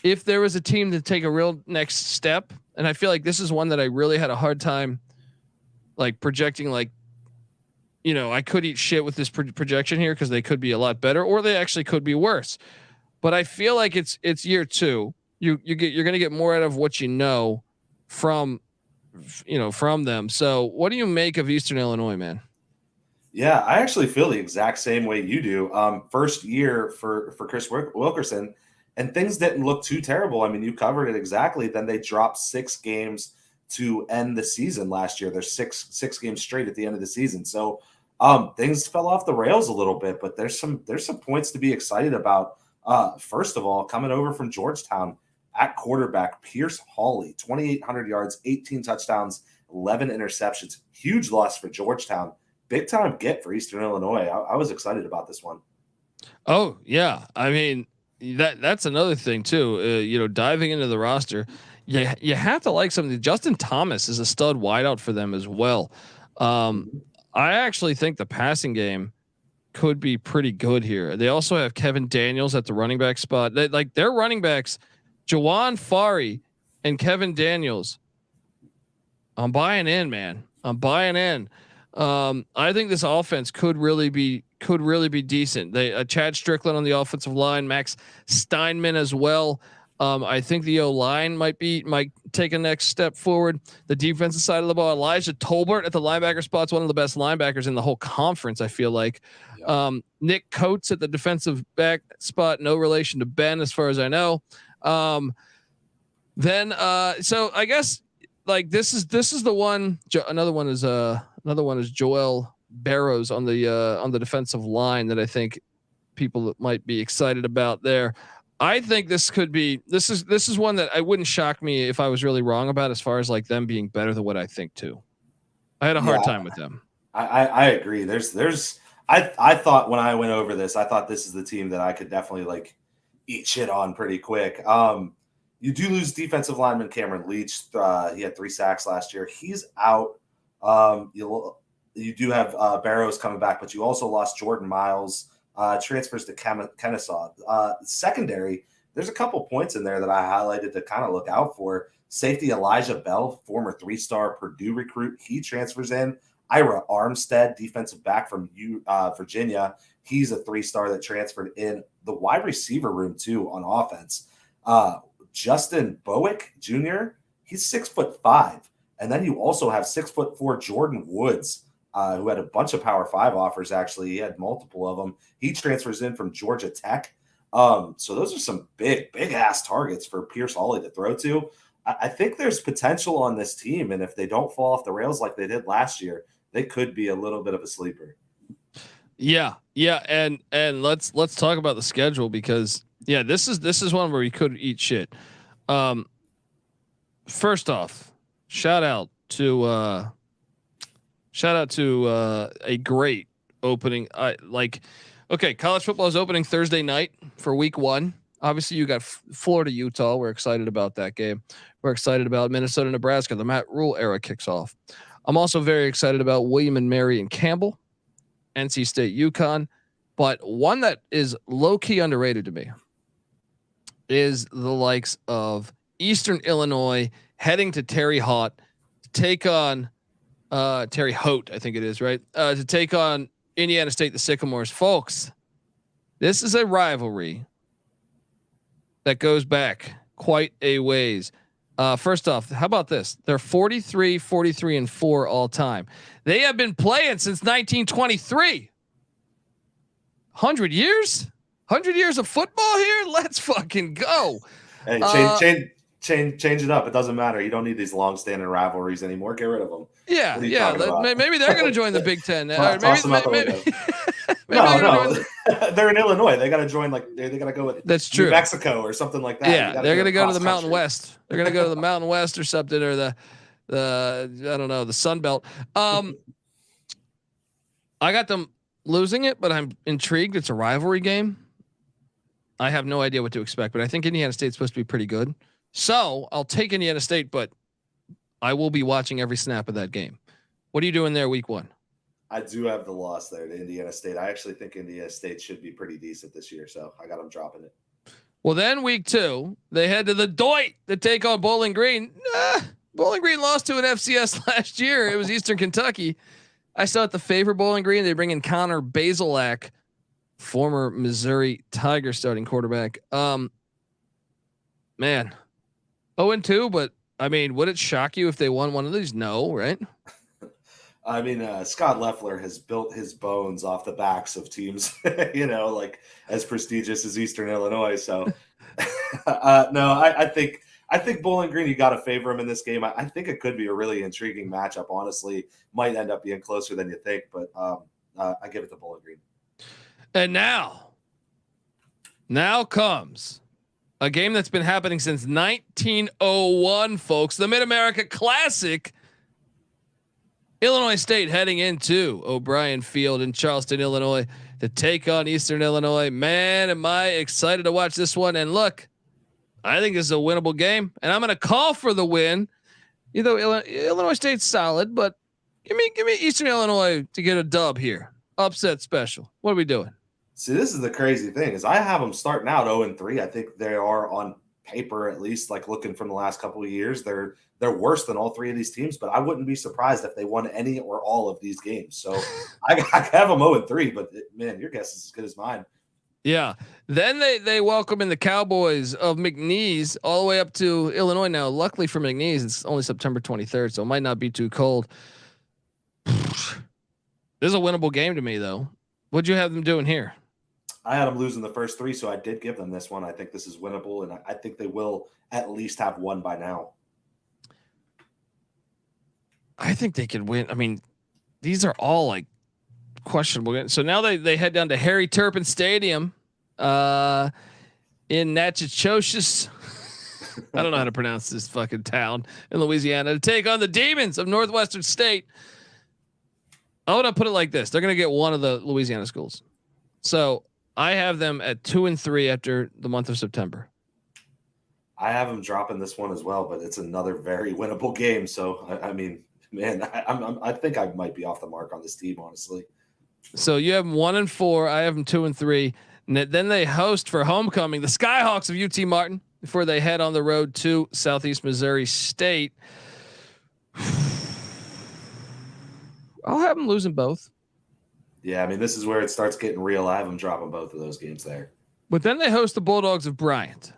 S1: if there was a team to take a real next step, and I feel like this is one that I really had a hard time like projecting, like, I could eat shit with this projection here because they could be a lot better or they actually could be worse. But I feel like it's year 2. You're going to get more out of what from them. So what do you make of Eastern Illinois, man?
S6: Yeah, I actually feel the exact same way you do. First year for Chris Wilkerson, and things didn't look too terrible. I mean, you covered it exactly. Then they dropped 6 games to end the season last year. There's six games straight at the end of the season. So things fell off the rails a little bit, but there's some points to be excited about. First of all, coming over from Georgetown, at quarterback, Pierce Hawley, 2,800 yards, 18 touchdowns, 11 interceptions. Huge loss for Georgetown. Big time get for Eastern Illinois. I was excited about this one.
S1: Oh yeah, I mean that's another thing too. Diving into the roster, you have to like something. Justin Thomas is a stud wideout for them as well. I actually think the passing game could be pretty good here. They also have Kevin Daniels at the running back spot. Their running backs, Jawan Fari and Kevin Daniels. I'm buying in, man. I'm buying in. I think this offense could really be decent. They Chad Strickland on the offensive line, Max Steinman as well. I think the O-line might take a next step forward. The defensive side of the ball, Elijah Tolbert at the linebacker spot's one of the best linebackers in the whole conference, I feel like. Yeah. Nick Coates at the defensive back spot, no relation to Ben as far as I know. So I guess like this is the one. Another one is Joel Barrows on the defensive line that I think people might be excited about there. I think this is one that I wouldn't shock me if I was really wrong about as far as like them being better than what I think too. I had a hard time with them.
S6: I agree. I thought when I went over this, I thought this is the team that I could definitely like eat shit on pretty quick. You do lose defensive lineman Cameron Leach. He had 3 sacks last year. He's out. You do have Barrows coming back, but you also lost Jordan Miles. Transfers to Kennesaw. Secondary, there's a couple points in there that I highlighted to kind of look out for. Safety Elijah Bell, former 3-star Purdue recruit, he transfers in. Ira Armstead, defensive back from Virginia, he's a 3-star that transferred in. The wide receiver room too on offense. Justin Bowick Jr., he's 6'5", and then you also have 6'4" Jordan Woods. Who had a bunch of Power 5 offers, actually. He had multiple of them. He transfers in from Georgia Tech. So those are some big-ass targets for Pierce Hawley to throw to. I think there's potential on this team, and if they don't fall off the rails like they did last year, they could be a little bit of a sleeper.
S1: Yeah, and let's talk about the schedule because, this is one where we could eat shit. First off, shout out to a great opening. College football is opening Thursday night for week 1. Obviously you got Florida, Utah. We're excited about that game. We're excited about Minnesota, Nebraska. The Matt Rule era kicks off. I'm also very excited about William and Mary and Campbell, NC State, UConn. But one that is low key underrated to me is the likes of Eastern Illinois heading to Terre Haute to take on Terre Haute, I think it is, right? To take on Indiana State, the Sycamores. Folks, this is a rivalry that goes back quite a ways. First off, how about this? They're 43, 43 and 4 all time. They have been playing since 1923. 100 years? 100 years of football here? Let's fucking go.
S6: Hey, change it up. It doesn't matter. You don't need these long-standing rivalries anymore. Get rid of them.
S1: Yeah. Maybe they're going to join the Big Ten.
S6: They're in Illinois. They got to join. They got to go with.
S1: That's true.
S6: New Mexico or something like that.
S1: Yeah, they're going to go to the Mountain West. They're going to go to the Mountain West or something, or the I don't know, the Sun Belt. I got them losing it, but I'm intrigued. It's a rivalry game. I have no idea what to expect, but I think Indiana State's supposed to be pretty good. So I'll take Indiana State, but I will be watching every snap of that game. What are you doing there week 1?
S6: I do have the loss there to Indiana State. I actually think Indiana State should be pretty decent this year, so I got them dropping it.
S1: Well, then week 2, they head to the Doit to take on Bowling Green. Bowling Green lost to an FCS last year. It was Eastern Kentucky. I still have to favor Bowling Green. They bring in Connor Bazelak, former Missouri Tiger starting quarterback. Man, 0-2, but I mean, would it shock you if they won one of these? No, right?
S6: I mean, Scott Loeffler has built his bones off the backs of teams, like as prestigious as Eastern Illinois. So, no, I think Bowling Green, you got to favor him in this game. I think it could be a really intriguing matchup. Honestly, might end up being closer than you think, but I give it to Bowling Green.
S1: And now comes a game that's been happening since 1901, folks. The Mid-America Classic. Illinois State heading into O'Brien Field in Charleston, Illinois to take on Eastern Illinois. Man, am I excited to watch this one. And look, I think this is a winnable game, and I'm going to call for the win. Illinois State's solid, but give me Eastern Illinois to get a dub here. Upset special. What are we doing?
S6: See, this is the crazy thing is I have them starting out 0-3. I think they are on paper, at least like looking from the last couple of years. They're worse than all 3 of these teams, but I wouldn't be surprised if they won any or all of these games. So I have them 0-3, but man, your guess is as good as mine.
S1: Yeah. Then they welcome in the Cowboys of McNeese all the way up to Illinois. Now, luckily for McNeese, it's only September 23rd, so it might not be too cold. This is a winnable game to me, though. What'd you have them doing here?
S6: I had them losing the first 3, so I did give them this one. I think this is winnable, and I think they will at least have one by now.
S1: I think they could win. I mean, these are all like questionable. So now they head down to Harry Turpin Stadium in Natchitoches. I don't know how to pronounce this fucking town in Louisiana to take on the Demons of Northwestern State. I want to put it like this. They're going to get one of the Louisiana schools. So I have them at 2-3 after the month of September.
S6: I have them dropping this one as well, but it's another very winnable game. So I mean, man, I think I might be off the mark on this team, honestly.
S1: So you have them 1-4. I have them 2-3. And then they host for homecoming the Skyhawks of UT Martin before they head on the road to Southeast Missouri State. I'll have them losing both.
S6: Yeah, I mean, this is where it starts getting real. I have them dropping both of those games there.
S1: But then they host the Bulldogs of Bryant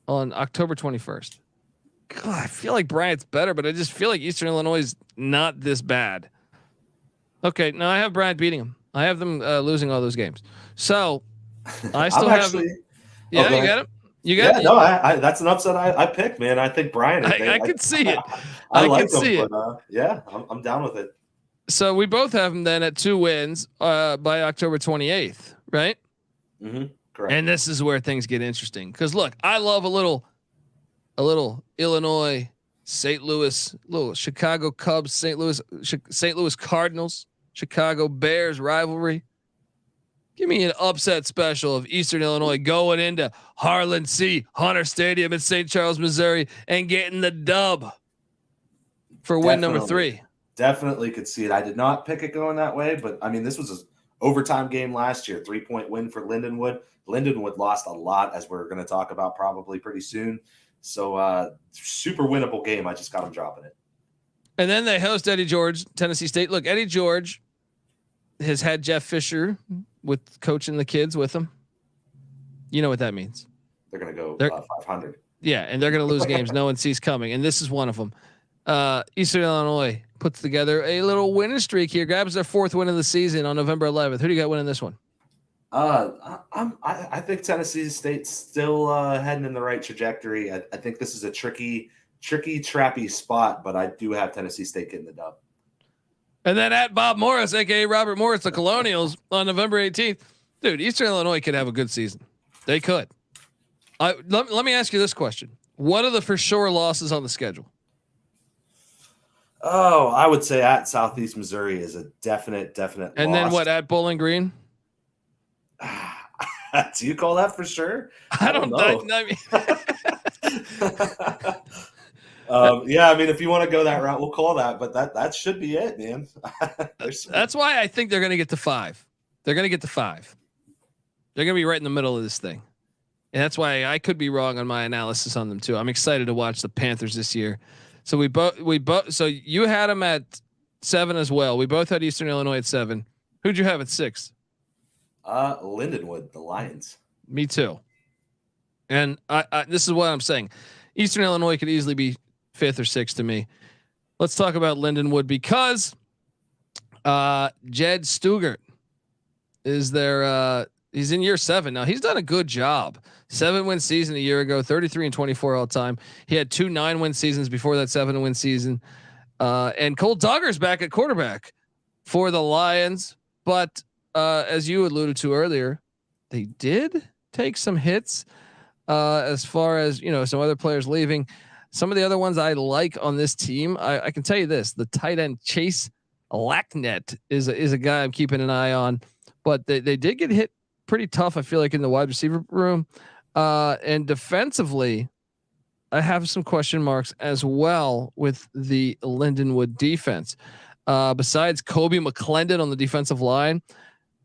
S1: on October 21st. God, I feel like Bryant's better, but I just feel like Eastern Illinois is not this bad. Okay, now I have Bryant beating them. I have them losing all those games. So I still have. Yeah, you got it. You got it.
S6: No, I that's an upset I picked, man. I think Bryant.
S1: I can see it.
S6: I like
S1: can
S6: them,
S1: see it.
S6: But, yeah, I'm down with it.
S1: So we both have them then at 2 wins by October 28th, right?
S6: Mm-hmm. Correct.
S1: And this is where things get interesting because look, I love a little Illinois, St. Louis, little Chicago Cubs, St. Louis Cardinals, Chicago Bears rivalry. Give me an upset special of Eastern Illinois going into Harlan C. Hunter Stadium in St. Charles, Missouri, and getting the dub for win number 3.
S6: Definitely could see it. I did not pick it going that way, but I mean, this was an overtime game last year, 3-point win for Lindenwood. Lindenwood lost a lot, as we're going to talk about probably pretty soon. So super winnable game. I just got them dropping it.
S1: And then they host Eddie George, Tennessee State. Look, Eddie George has had Jeff Fisher with coaching the kids with him. You know what that means.
S6: They're going to go 500.
S1: Yeah, and they're going to lose games no one sees coming, and this is one of them. Eastern Illinois puts together a little winning streak here, grabs their 4th win of the season on November 11th. Who do you got winning this one?
S6: I think Tennessee State's still heading in the right trajectory. I think this is a tricky, trappy spot, but I do have Tennessee State getting the dub.
S1: And then at Bob Morris, aka Robert Morris, the Colonials on November 18th. Dude, Eastern Illinois could have a good season. They could. Let me ask you this question: what are the for sure losses on the schedule?
S6: Oh, I would say at Southeast Missouri is a definite.
S1: And
S6: loss.
S1: then what at Bowling Green?
S6: Do you call that for sure?
S1: I don't know.
S6: Yeah, I mean, if you want to go that route, we'll call that. But that should be it, man.
S1: That's why I think they're going to get to 5. They're going to get to 5. They're going to be right in the middle of this thing, and that's why I could be wrong on my analysis on them too. I'm excited to watch the Panthers this year. So we both. So you had them at 7 as well. We both had Eastern Illinois at 7. Who'd you have at 6?
S6: Lindenwood, the Lions.
S1: Me too. And I this is what I'm saying. Eastern Illinois could easily be 5th or 6th to me. Let's talk about Lindenwood because Jed Stugart is there. He's in year 7 now. He's done a good job. 7-win season a year ago, 33-24 all time. He had 2 9-win seasons before that 7-win season. And Cole Duggar's back at quarterback for the Lions. But as you alluded to earlier, they did take some hits as far as, some other players leaving. Some of the other ones I like on this team, I can tell you this: the tight end Chase Lacknet is a guy I'm keeping an eye on. But they did get hit pretty tough, I feel like, in the wide receiver room. And defensively, I have some question marks as well with the Lindenwood defense. Besides Kobe McClendon on the defensive line,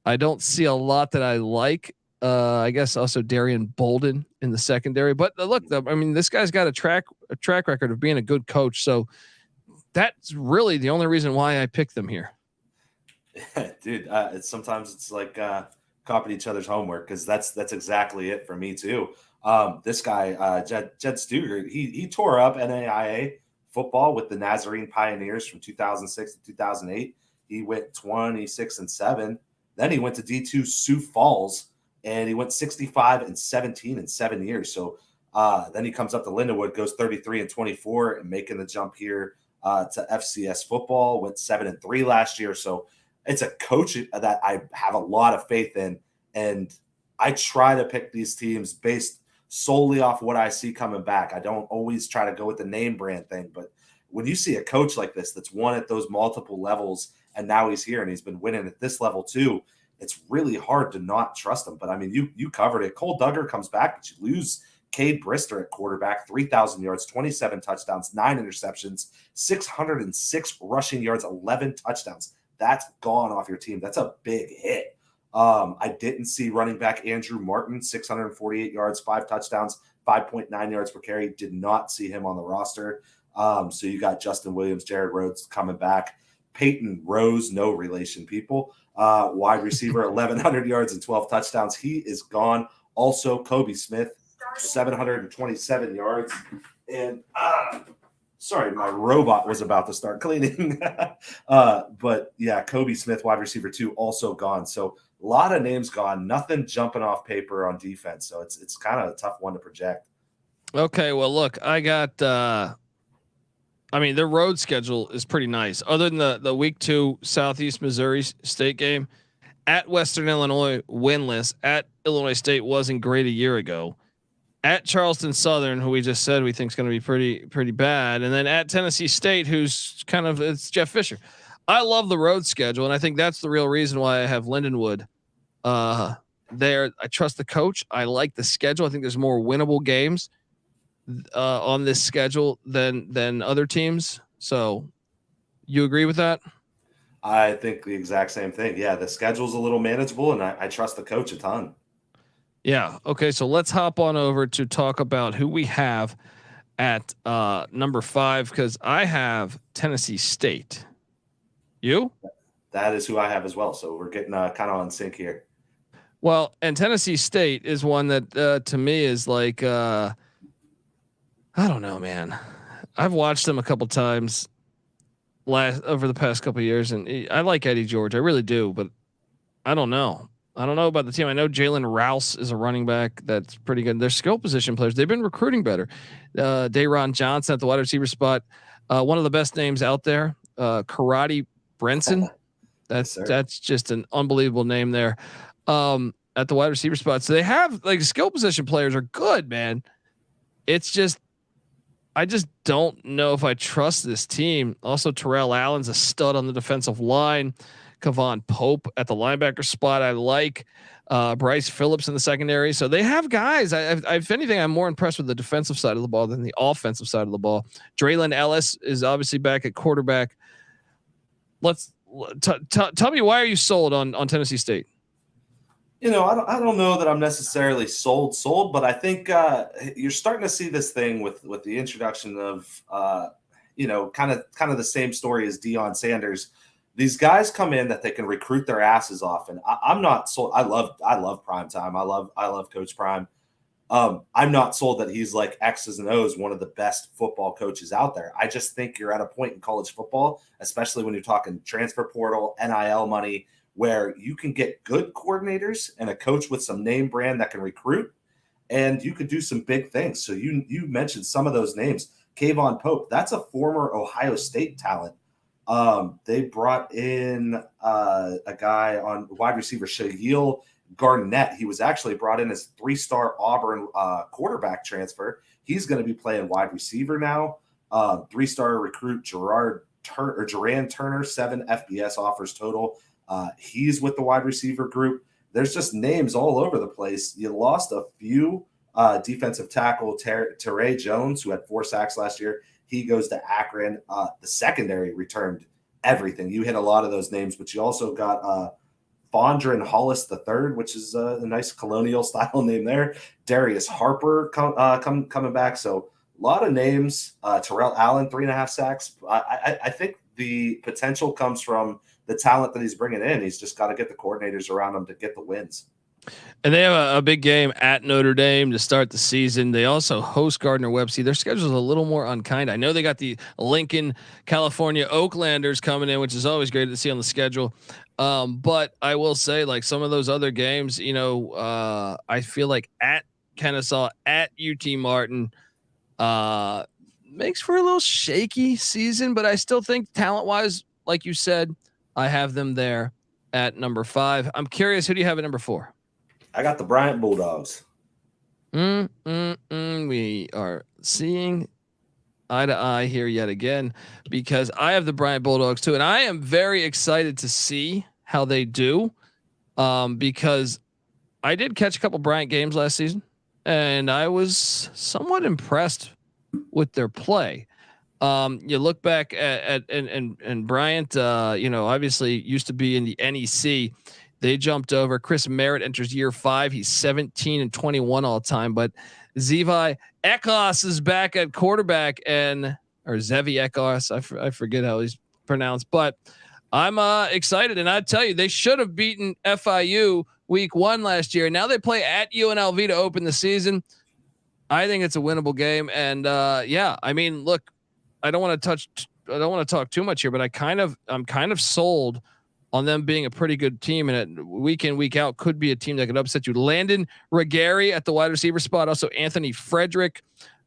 S1: I don't see a lot that I like. I guess also Darian Bolden in the secondary. But look, I mean, this guy's got a track record of being a good coach. So that's really the only reason why I picked them here.
S6: Dude, sometimes it's like copied each other's homework because that's exactly it for me too. This guy, Jed Stuger, he tore up NAIA football with the Nazarene Pioneers from 2006 to 2008. He went 26-7. Then he went to D2 Sioux Falls, and he went 65-17 in 7 years. So then he comes up to Lindenwood, goes 33-24, and making the jump here to FCS football. Went 7-3 last year. So it's a coach that I have a lot of faith in, and I try to pick these teams based solely off what I see coming back. I don't always try to go with the name brand thing, but when you see a coach like this that's won at those multiple levels, and now he's here and he's been winning at this level too, it's really hard to not trust him. But I mean, you covered it. Cole Duggar comes back, but you lose Cade Brister at quarterback, 3,000 yards, 27 touchdowns, 9 interceptions, 606 rushing yards, 11 touchdowns. That's gone off your team. That's a big hit. I didn't see running back Andrew Martin, 648 yards, 5 touchdowns, 5.9 yards per carry. Did not see him on the roster. So you got Justin Williams, Jared Rhodes coming back. Peyton Rose, no relation, people. Wide receiver, 1,100 yards and 12 touchdowns. He is gone. Also, Kobe Smith, 727 yards. And sorry, my robot was about to start cleaning. But yeah, Kobe Smith, wide receiver 2, also gone. So a lot of names gone. Nothing jumping off paper on defense. So it's kind of a tough one to project.
S1: Okay, well, look, I got. I mean, their road schedule is pretty nice. Other than the week 2 Southeast Missouri State game, at Western Illinois winless, at Illinois State wasn't great a year ago, at Charleston Southern, who we just said we think is going to be pretty bad, and then at Tennessee State, who's kind of it's Jeff Fisher. I love the road schedule, and I think that's the real reason why I have Lindenwood there. I trust the coach. I like the schedule. I think there's more winnable games on this schedule than other teams. So you agree with that?
S6: I think the exact same thing. Yeah, the schedule's a little manageable, and I trust the coach a ton.
S1: Yeah. Okay. So let's hop on over to talk about who we have at number 5, because I have Tennessee State. You?
S6: That is who I have as well. So we're getting kind of on sync here.
S1: Well, and Tennessee State is one that to me is like I don't know, man. I've watched them a couple times over the past couple of years, and I like Eddie George. I really do, but I don't know. I don't know about the team. I know Jalen Rouse is a running back that's pretty good. They're skill position players. They've been recruiting better. Dayron Johnson at the wide receiver spot. One of the best names out there. Karate Brenson. That's just an unbelievable name there. At the wide receiver spot. So they have like skill position players are good, man. It's just, I just don't know if I trust this team. Also, Terrell Allen's a stud on the defensive line. Kavon Pope at the linebacker spot. I like Bryce Phillips in the secondary. So they have guys. If anything, I'm more impressed with the defensive side of the ball than the offensive side of the ball. Draylon Ellis is obviously back at quarterback. Let's tell me, why are you sold on Tennessee State?
S6: You know, I don't know that I'm necessarily sold, but I think you're starting to see this thing with the introduction of, kind of the same story as Deion Sanders. These guys come in that they can recruit their asses off, and I'm not sold. I love Prime Time. I love Coach Prime. I'm not sold that he's like X's and O's, one of the best football coaches out there. I just think you're at a point in college football, especially when you're talking transfer portal, NIL money, where you can get good coordinators and a coach with some name brand that can recruit, and you could do some big things. So you mentioned some of those names. Kayvon Pope, that's a former Ohio State talent. They brought in a guy on wide receiver, Shaquille Garnett. He was actually brought in as 3-star Auburn quarterback transfer. He's going to be playing wide receiver now. 3-star recruit Jerran Turner, 7 FBS offers total. He's with the wide receiver group. There's just names all over the place. You lost a few defensive tackle, Teray Jones, who had 4 sacks last year. He goes to Akron. The secondary returned everything. You hit a lot of those names, but you also got Fondren Hollis III, which is a nice colonial style name there. Darius Harper coming back. So a lot of names. Terrell Allen, 3.5 sacks. I think the potential comes from the talent that he's bringing in. He's just got to get the coordinators around him to get the wins.
S1: And they have a big game at Notre Dame to start the season. They also host Gardner Webb. See, their schedule is a little more unkind. I know they got the Lincoln, California Oaklanders coming in, which is always great to see on the schedule. But I will say, like some of those other games, I feel like at Kennesaw, at UT Martin, makes for a little shaky season. But I still think talent-wise, like you said, I have them there at number 5. I'm curious, who do you have at number 4?
S6: I got the Bryant Bulldogs.
S1: We are seeing eye to eye here yet again, because I have the Bryant Bulldogs too, and I am very excited to see how they do, because I did catch a couple Bryant games last season, and I was somewhat impressed with their play. You look back at Bryant, obviously used to be in the NEC. They jumped over. Chris Merritt enters year 5. He's 17-21 all time. But Zevi Ekos is back at quarterback, or Zevi Ekos. I forget how he's pronounced. But I'm excited, and I tell you, they should have beaten FIU week 1 last year. Now they play at UNLV to open the season. I think it's a winnable game, and I mean, look, I don't want to talk too much here, but I'm kind of sold on them being a pretty good team, and week in, week out could be a team that could upset you. Landon Regari at the wide receiver spot. Also Anthony Frederick.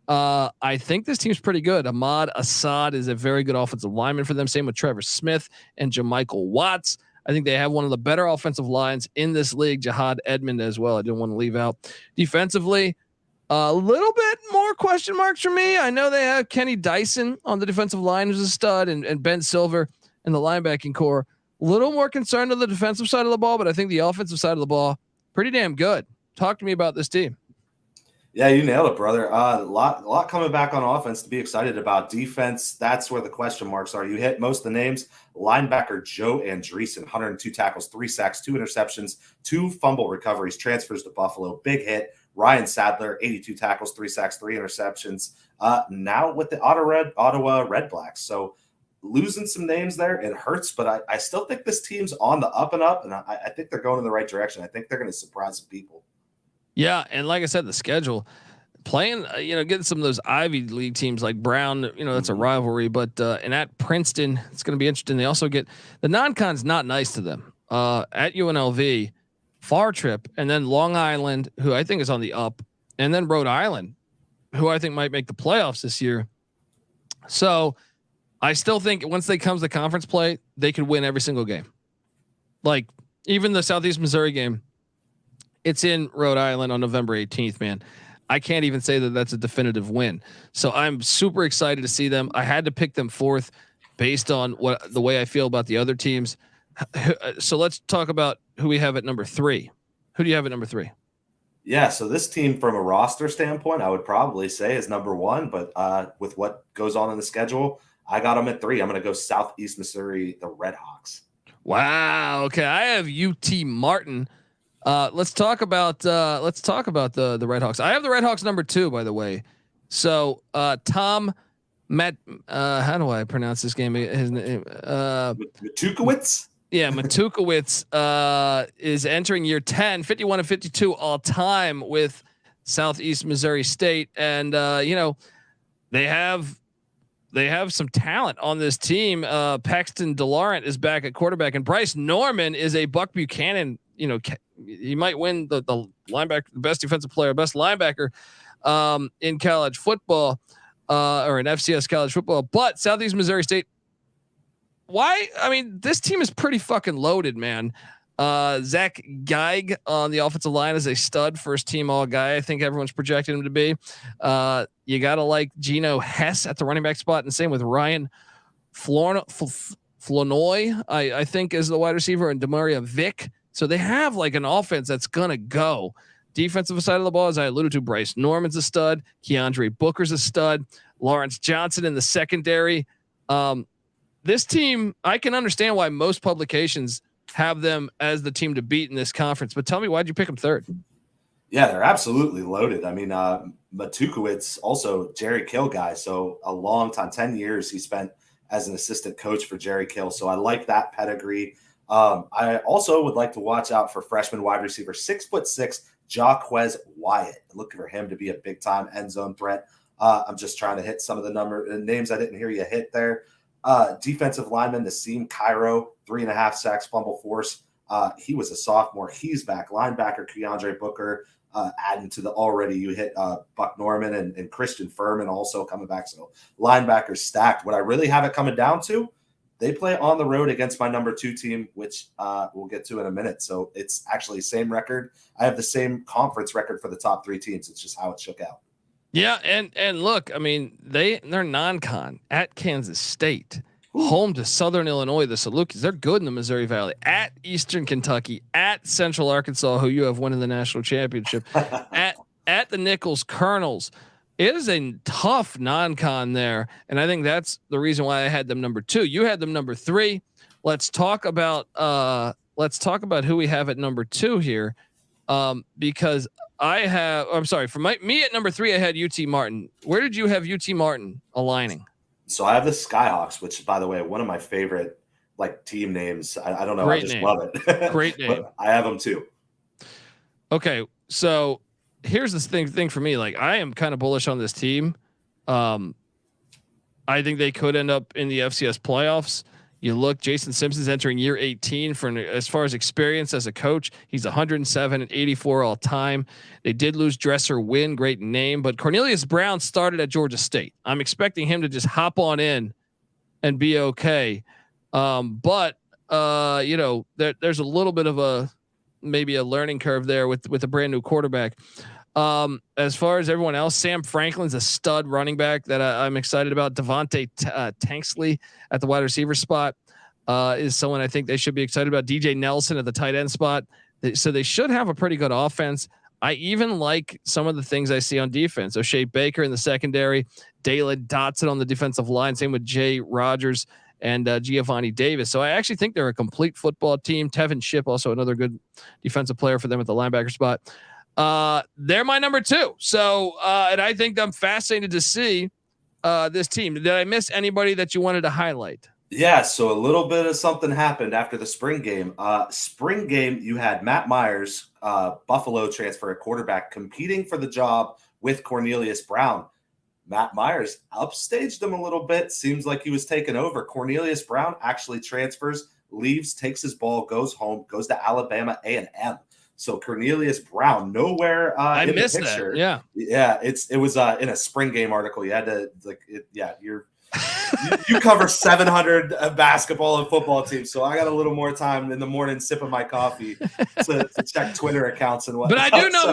S1: I think this team's pretty good. Ahmad Assad is a very good offensive lineman for them. Same with Trevor Smith and JaMychal Watts. I think they have one of the better offensive lines in this league. Jihad Edmond as well. I didn't want to leave out. Defensively, a little bit more question marks for me. I know they have Kenny Dyson on the defensive line, who's a stud, and Ben Silver in the linebacking core. A little more concerned on the defensive side of the ball, but I think the offensive side of the ball, pretty damn good. Talk to me about this team.
S6: Yeah, you nailed it, brother. A lot coming back on offense to be excited about. Defense, that's where the question marks are. You hit most of the names. Linebacker Joe Andreessen, 102 tackles, 3 sacks, 2 interceptions, 2 fumble recoveries, transfers to Buffalo. Big hit. Ryan Sadler, 82 tackles, 3 sacks, 3 interceptions. Now with the Ottawa Red Blacks. So losing some names there, it hurts, but I still think this team's on the up and up, and I think they're going in the right direction. I think they're going to surprise some people. Yeah,
S1: and like I said, the schedule, playing, getting some of those Ivy League teams like Brown, that's a rivalry, but and at Princeton, it's going to be interesting. They also get the non-con's not nice to them. At UNLV, far trip, and then Long Island, who I think is on the up, and then Rhode Island, who I think might make the playoffs this year. So I still think once they come to conference play, they could win every single game. Like even the Southeast Missouri game, it's in Rhode Island on November 18th, man. I can't even say that that's a definitive win. So I'm super excited to see them. I had to pick them 4th based on the way I feel about the other teams. So let's talk about who we have at number 3. Who do you have at number 3?
S6: Yeah, so this team from a roster standpoint, I would probably say is number 1, but with what goes on in the schedule, I got them at 3. I'm going to go Southeast Missouri, the Redhawks.
S1: Wow. Okay. I have UT Martin. Let's talk about the Redhawks. I have the Redhawks number 2, by the way. So Tom Matt, how do I pronounce this game? His name
S6: Matukewicz.
S1: Yeah, Matukewicz is entering year 10, 51-52 all time with Southeast Missouri State, and they have some talent on this team. Paxton DeLaurent is back at quarterback, and Bryce Norman is a Buck Buchanan. He might win the linebacker, the best defensive player, best linebacker in college football or in FCS college football. But Southeast Missouri State, why? I mean, this team is pretty fucking loaded, man. Zach Geig on the offensive line is a stud, first team all guy. I think everyone's projected him to be. You got to like Geno Hess at the running back spot, and same with Ryan Flournoy, I think, is the wide receiver, and Demaria Vick. So they have like an offense that's going to go. Defensive side of the ball, as I alluded to, Bryce Norman's a stud. Keandre Booker's a stud. Lawrence Johnson in the secondary. This team, I can understand why most publications have them as the team to beat in this conference. But tell me, why'd you pick them 3rd?
S6: Yeah, they're absolutely loaded. I mean, Matukewicz, also Jerry Kill guy. So a long time, 10 years he spent as an assistant coach for Jerry Kill. So I like that pedigree. I also would like to watch out for freshman wide receiver, 6'6", Jaquez Wyatt. Looking for him to be a big time end zone threat. I'm just trying to hit some of the names I didn't hear you hit there. Defensive lineman Nassim Cairo, 3.5 sacks, fumble force. He was a sophomore. He's back. Linebacker Keandre Booker, adding to the already you hit Buck Norman and Christian Furman also coming back. So linebackers stacked. What I really have it coming down to, they play on the road against my number 2 team, which we'll get to in a minute. So it's actually same record. I have the same conference record for the top 3 teams. It's just how it shook out.
S1: Yeah, and look, I mean, they're non-con at Kansas State, home to Southern Illinois, the Salukis. They're good in the Missouri Valley, at Eastern Kentucky, at Central Arkansas, who you have won in the national championship, at the Nichols Colonels. It is a tough non-con there, and I think that's the reason why I had them number 2. You had them number 3. Let's talk about who we have at number 2 here, because for me at number 3, I had UT Martin. Where did you have UT Martin aligning?
S6: So I have the Skyhawks, which, by the way, one of my favorite team names. I don't know.
S1: Great
S6: I just
S1: name.
S6: love it.
S1: Great name.
S6: But I have them too.
S1: Okay, so here's the thing for me. I am kind of bullish on this team. I think they could end up in the FCS playoffs. You look, Jason Simpson's entering year 18 as far as experience as a coach. He's 107 and 84 all time. They did lose Dresser Wynn, great name, but Cornelius Brown started at Georgia State. I'm expecting him to just hop on in and be okay. But there's a little bit of maybe a learning curve there with a brand new quarterback. As far as everyone else, Sam Franklin's a stud running back that I'm excited about. Devontae Tanksley at the wide receiver spot is someone I think they should be excited about. DJ Nelson at the tight end spot. So they should have a pretty good offense. I even like some of the things I see on defense. O'Shea Baker in the secondary, Dalen Dotson on the defensive line. Same with Jay Rogers and Giovanni Davis. So I actually think they're a complete football team. Tevin Shipp, also another good defensive player for them at the linebacker spot. They're my number 2. So, and I think I'm fascinated to see this team. Did I miss anybody that you wanted to highlight?
S6: Yeah, so a little bit of something happened after the spring game. You had Matt Myers, Buffalo transfer at quarterback, competing for the job with Cornelius Brown. Matt Myers upstaged him a little bit. Seems like he was taken over. Cornelius Brown actually transfers, leaves, takes his ball, goes home, goes to Alabama A&M. So Cornelius Brown, nowhere
S1: I
S6: in
S1: missed
S6: the picture.
S1: that.
S6: Yeah. It was in a spring game article. You had to you cover 700 basketball and football teams. So I got a little more time in the morning sipping my coffee to check Twitter accounts and whatnot.
S1: But I do know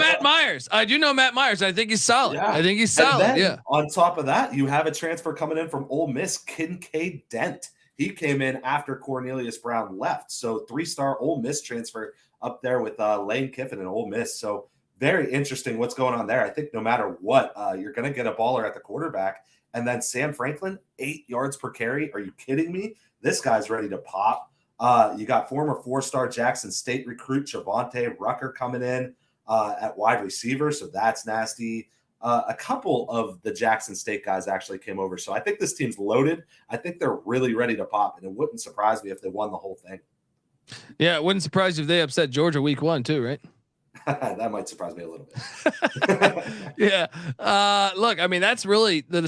S1: Matt Myers. I think he's solid.
S6: Yeah.
S1: I think he's solid.
S6: And then,
S1: yeah.
S6: On top of that, you have a transfer coming in from Ole Miss, Kincaid Dent. He came in after Cornelius Brown left. So 3-star Ole Miss transfer up there with Lane Kiffin and Ole Miss. So very interesting what's going on there. I think no matter what, you're going to get a baller at the quarterback. And then Sam Franklin, 8 yards per carry. Are you kidding me? This guy's ready to pop. You got former 4-star Jackson State recruit Javante Rucker coming in at wide receiver. So that's nasty. A couple of the Jackson State guys actually came over. So I think this team's loaded. I think they're really ready to pop. And it wouldn't surprise me if they won the whole thing.
S1: Yeah, it wouldn't surprise you if they upset Georgia week 1 too, right?
S6: That might surprise me a little bit.
S1: Yeah. Look, I mean, that's really the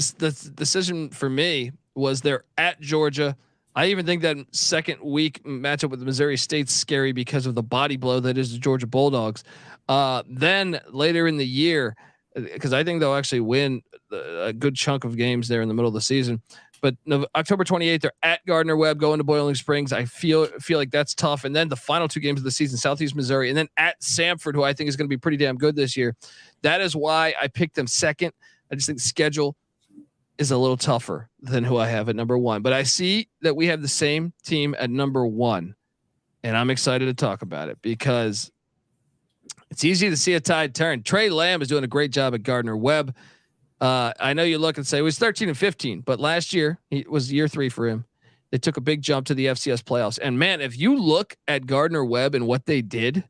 S1: decision for me was they're at Georgia. I even think that second week matchup with Missouri State's scary because of the body blow that is the Georgia Bulldogs. Then later in the year, because I think they'll actually win a good chunk of games there in the middle of the season. But October 28th, they're at Gardner Webb, going to Boiling Springs. I feel like that's tough. And then the final 2 games of the season, Southeast Missouri, and then at Samford, who I think is going to be pretty damn good this year. That is why I picked them second. I just think the schedule is a little tougher than who I have at number 1. But I see that we have the same team at number 1, and I'm excited to talk about it because it's easy to see a tide turn. Tre Lamb is doing a great job at Gardner Webb. I know you look and say it was 13 and 15, but last year it was year 3 for him. They took a big jump to the FCS playoffs. And man, if you look at Gardner Webb and what they did,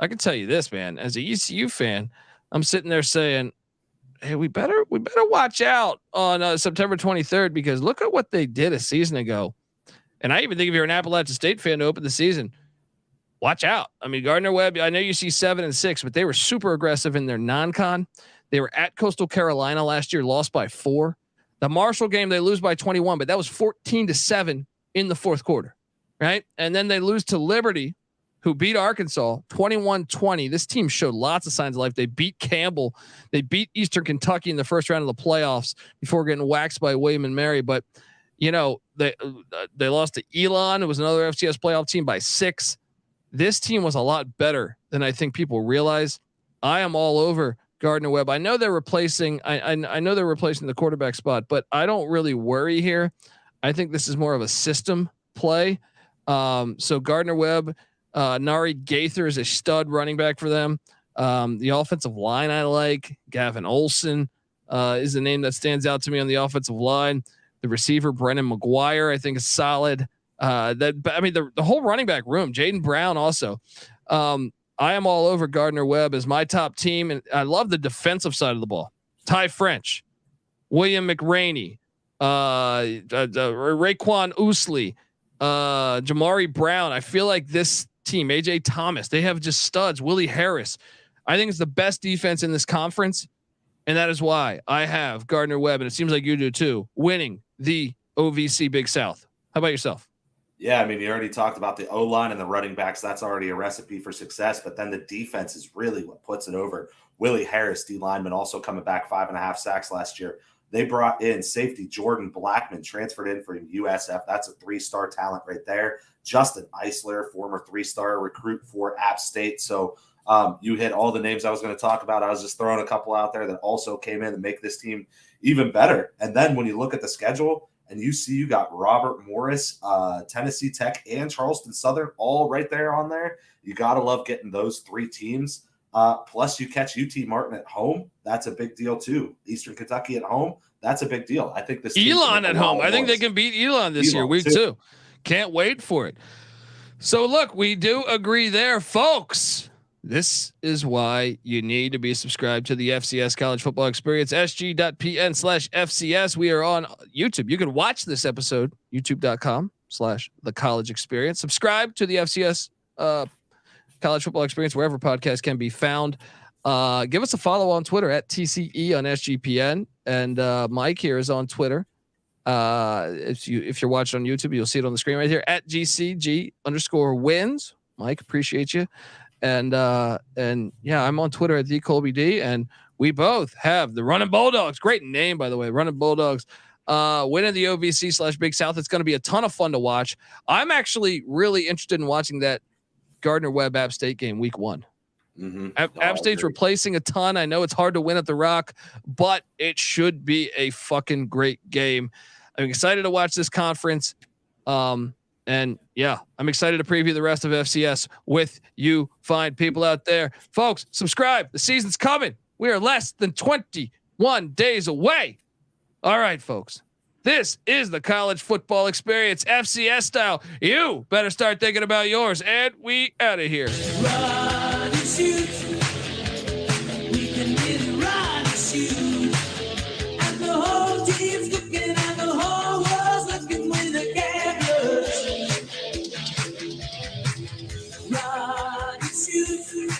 S1: I can tell you this, man, as a ECU fan, I'm sitting there saying, hey, we better watch out on September 23rd, because look at what they did a season ago. And I even think if you're an Appalachian State fan to open the season, watch out. I mean, Gardner Webb, I know you see 7-6, but they were super aggressive in their non-con. They were at Coastal Carolina last year, lost by 4. The Marshall game, they lose by 21, but that was 14-7 in the fourth quarter, right? And then they lose to Liberty, who beat Arkansas 21-20. This team showed lots of signs of life. They beat Campbell. They beat Eastern Kentucky in the first round of the playoffs before getting waxed by William and Mary. But, you know, they lost to Elon. It was another FCS playoff team by 6. This team was a lot better than I think people realize. I am all over Gardner Webb. I know they're replacing. I know they're replacing the quarterback spot, but I don't really worry here. I think this is more of a system play. So Gardner Webb, Nari Gaither is a stud running back for them. The offensive line I like. Gavin Olson is the name that stands out to me on the offensive line. The receiver Brennan McGuire I think is solid. The whole running back room. Jaden Brown also. I am all over Gardner Webb as my top team, and I love the defensive side of the ball. Ty French, William McRaney, Raekwon Ousley, Jamari Brown. I feel like this team, AJ Thomas, they have just studs. Willie Harris. I think it's the best defense in this conference, and that is why I have Gardner Webb, and it seems like you do too, winning the OVC Big South. How about yourself?
S6: Yeah, I mean, you already talked about the O-line and the running backs. That's already a recipe for success. But then the defense is really what puts it over. Willie Harris, D lineman, also coming back 5.5 sacks last year. They brought in safety Jordan Blackman, transferred in from USF. That's a 3-star talent right there. Justin Eisler, former 3-star recruit for App State. So you hit all the names I was going to talk about. I was just throwing a couple out there that also came in to make this team even better. And then when you look at the schedule, and you see you got Robert Morris, Tennessee Tech, and Charleston Southern all right there on there. You got to love getting those 3 teams. Plus, you catch UT Martin at home. That's a big deal, too. Eastern Kentucky at home. That's a big deal. I think this
S1: Elon at home. I think they can beat Elon this year, week 2. Can't wait for it. So, look, we do agree there, folks. This is why you need to be subscribed to the FCS College Football Experience, sg.pn/FCS. We are on YouTube. You can watch this episode, youtube.com/the college experience. Subscribe to the FCS College Football Experience, wherever podcasts can be found. Give us a follow on Twitter at TCE on SGPN. And Mike here is on Twitter. If you're watching on YouTube, you'll see it on the screen right here at GCG_wins. Mike, appreciate you. And yeah, I'm on Twitter at TheColbyD, and we both have the Running Bulldogs. Great name, by the way, Running Bulldogs, winning the OVC/Big South. It's going to be a ton of fun to watch. I'm actually really interested in watching that Gardner Webb App State game week 1. Mm-hmm. App State's replacing a ton. I know it's hard to win at the Rock, but it should be a fucking great game. I'm excited to watch this conference. And yeah, I'm excited to preview the rest of FCS with you fine people out there. Folks, subscribe. The season's coming. We are less than 21 days away. All right, folks. This is the College Football Experience, FCS style. You better start thinking about yours. And we out of here.
S7: Run and shoot. We can really run and shoot. And the whole team's looking and the whole world's looking with a cameras. Run and shoot.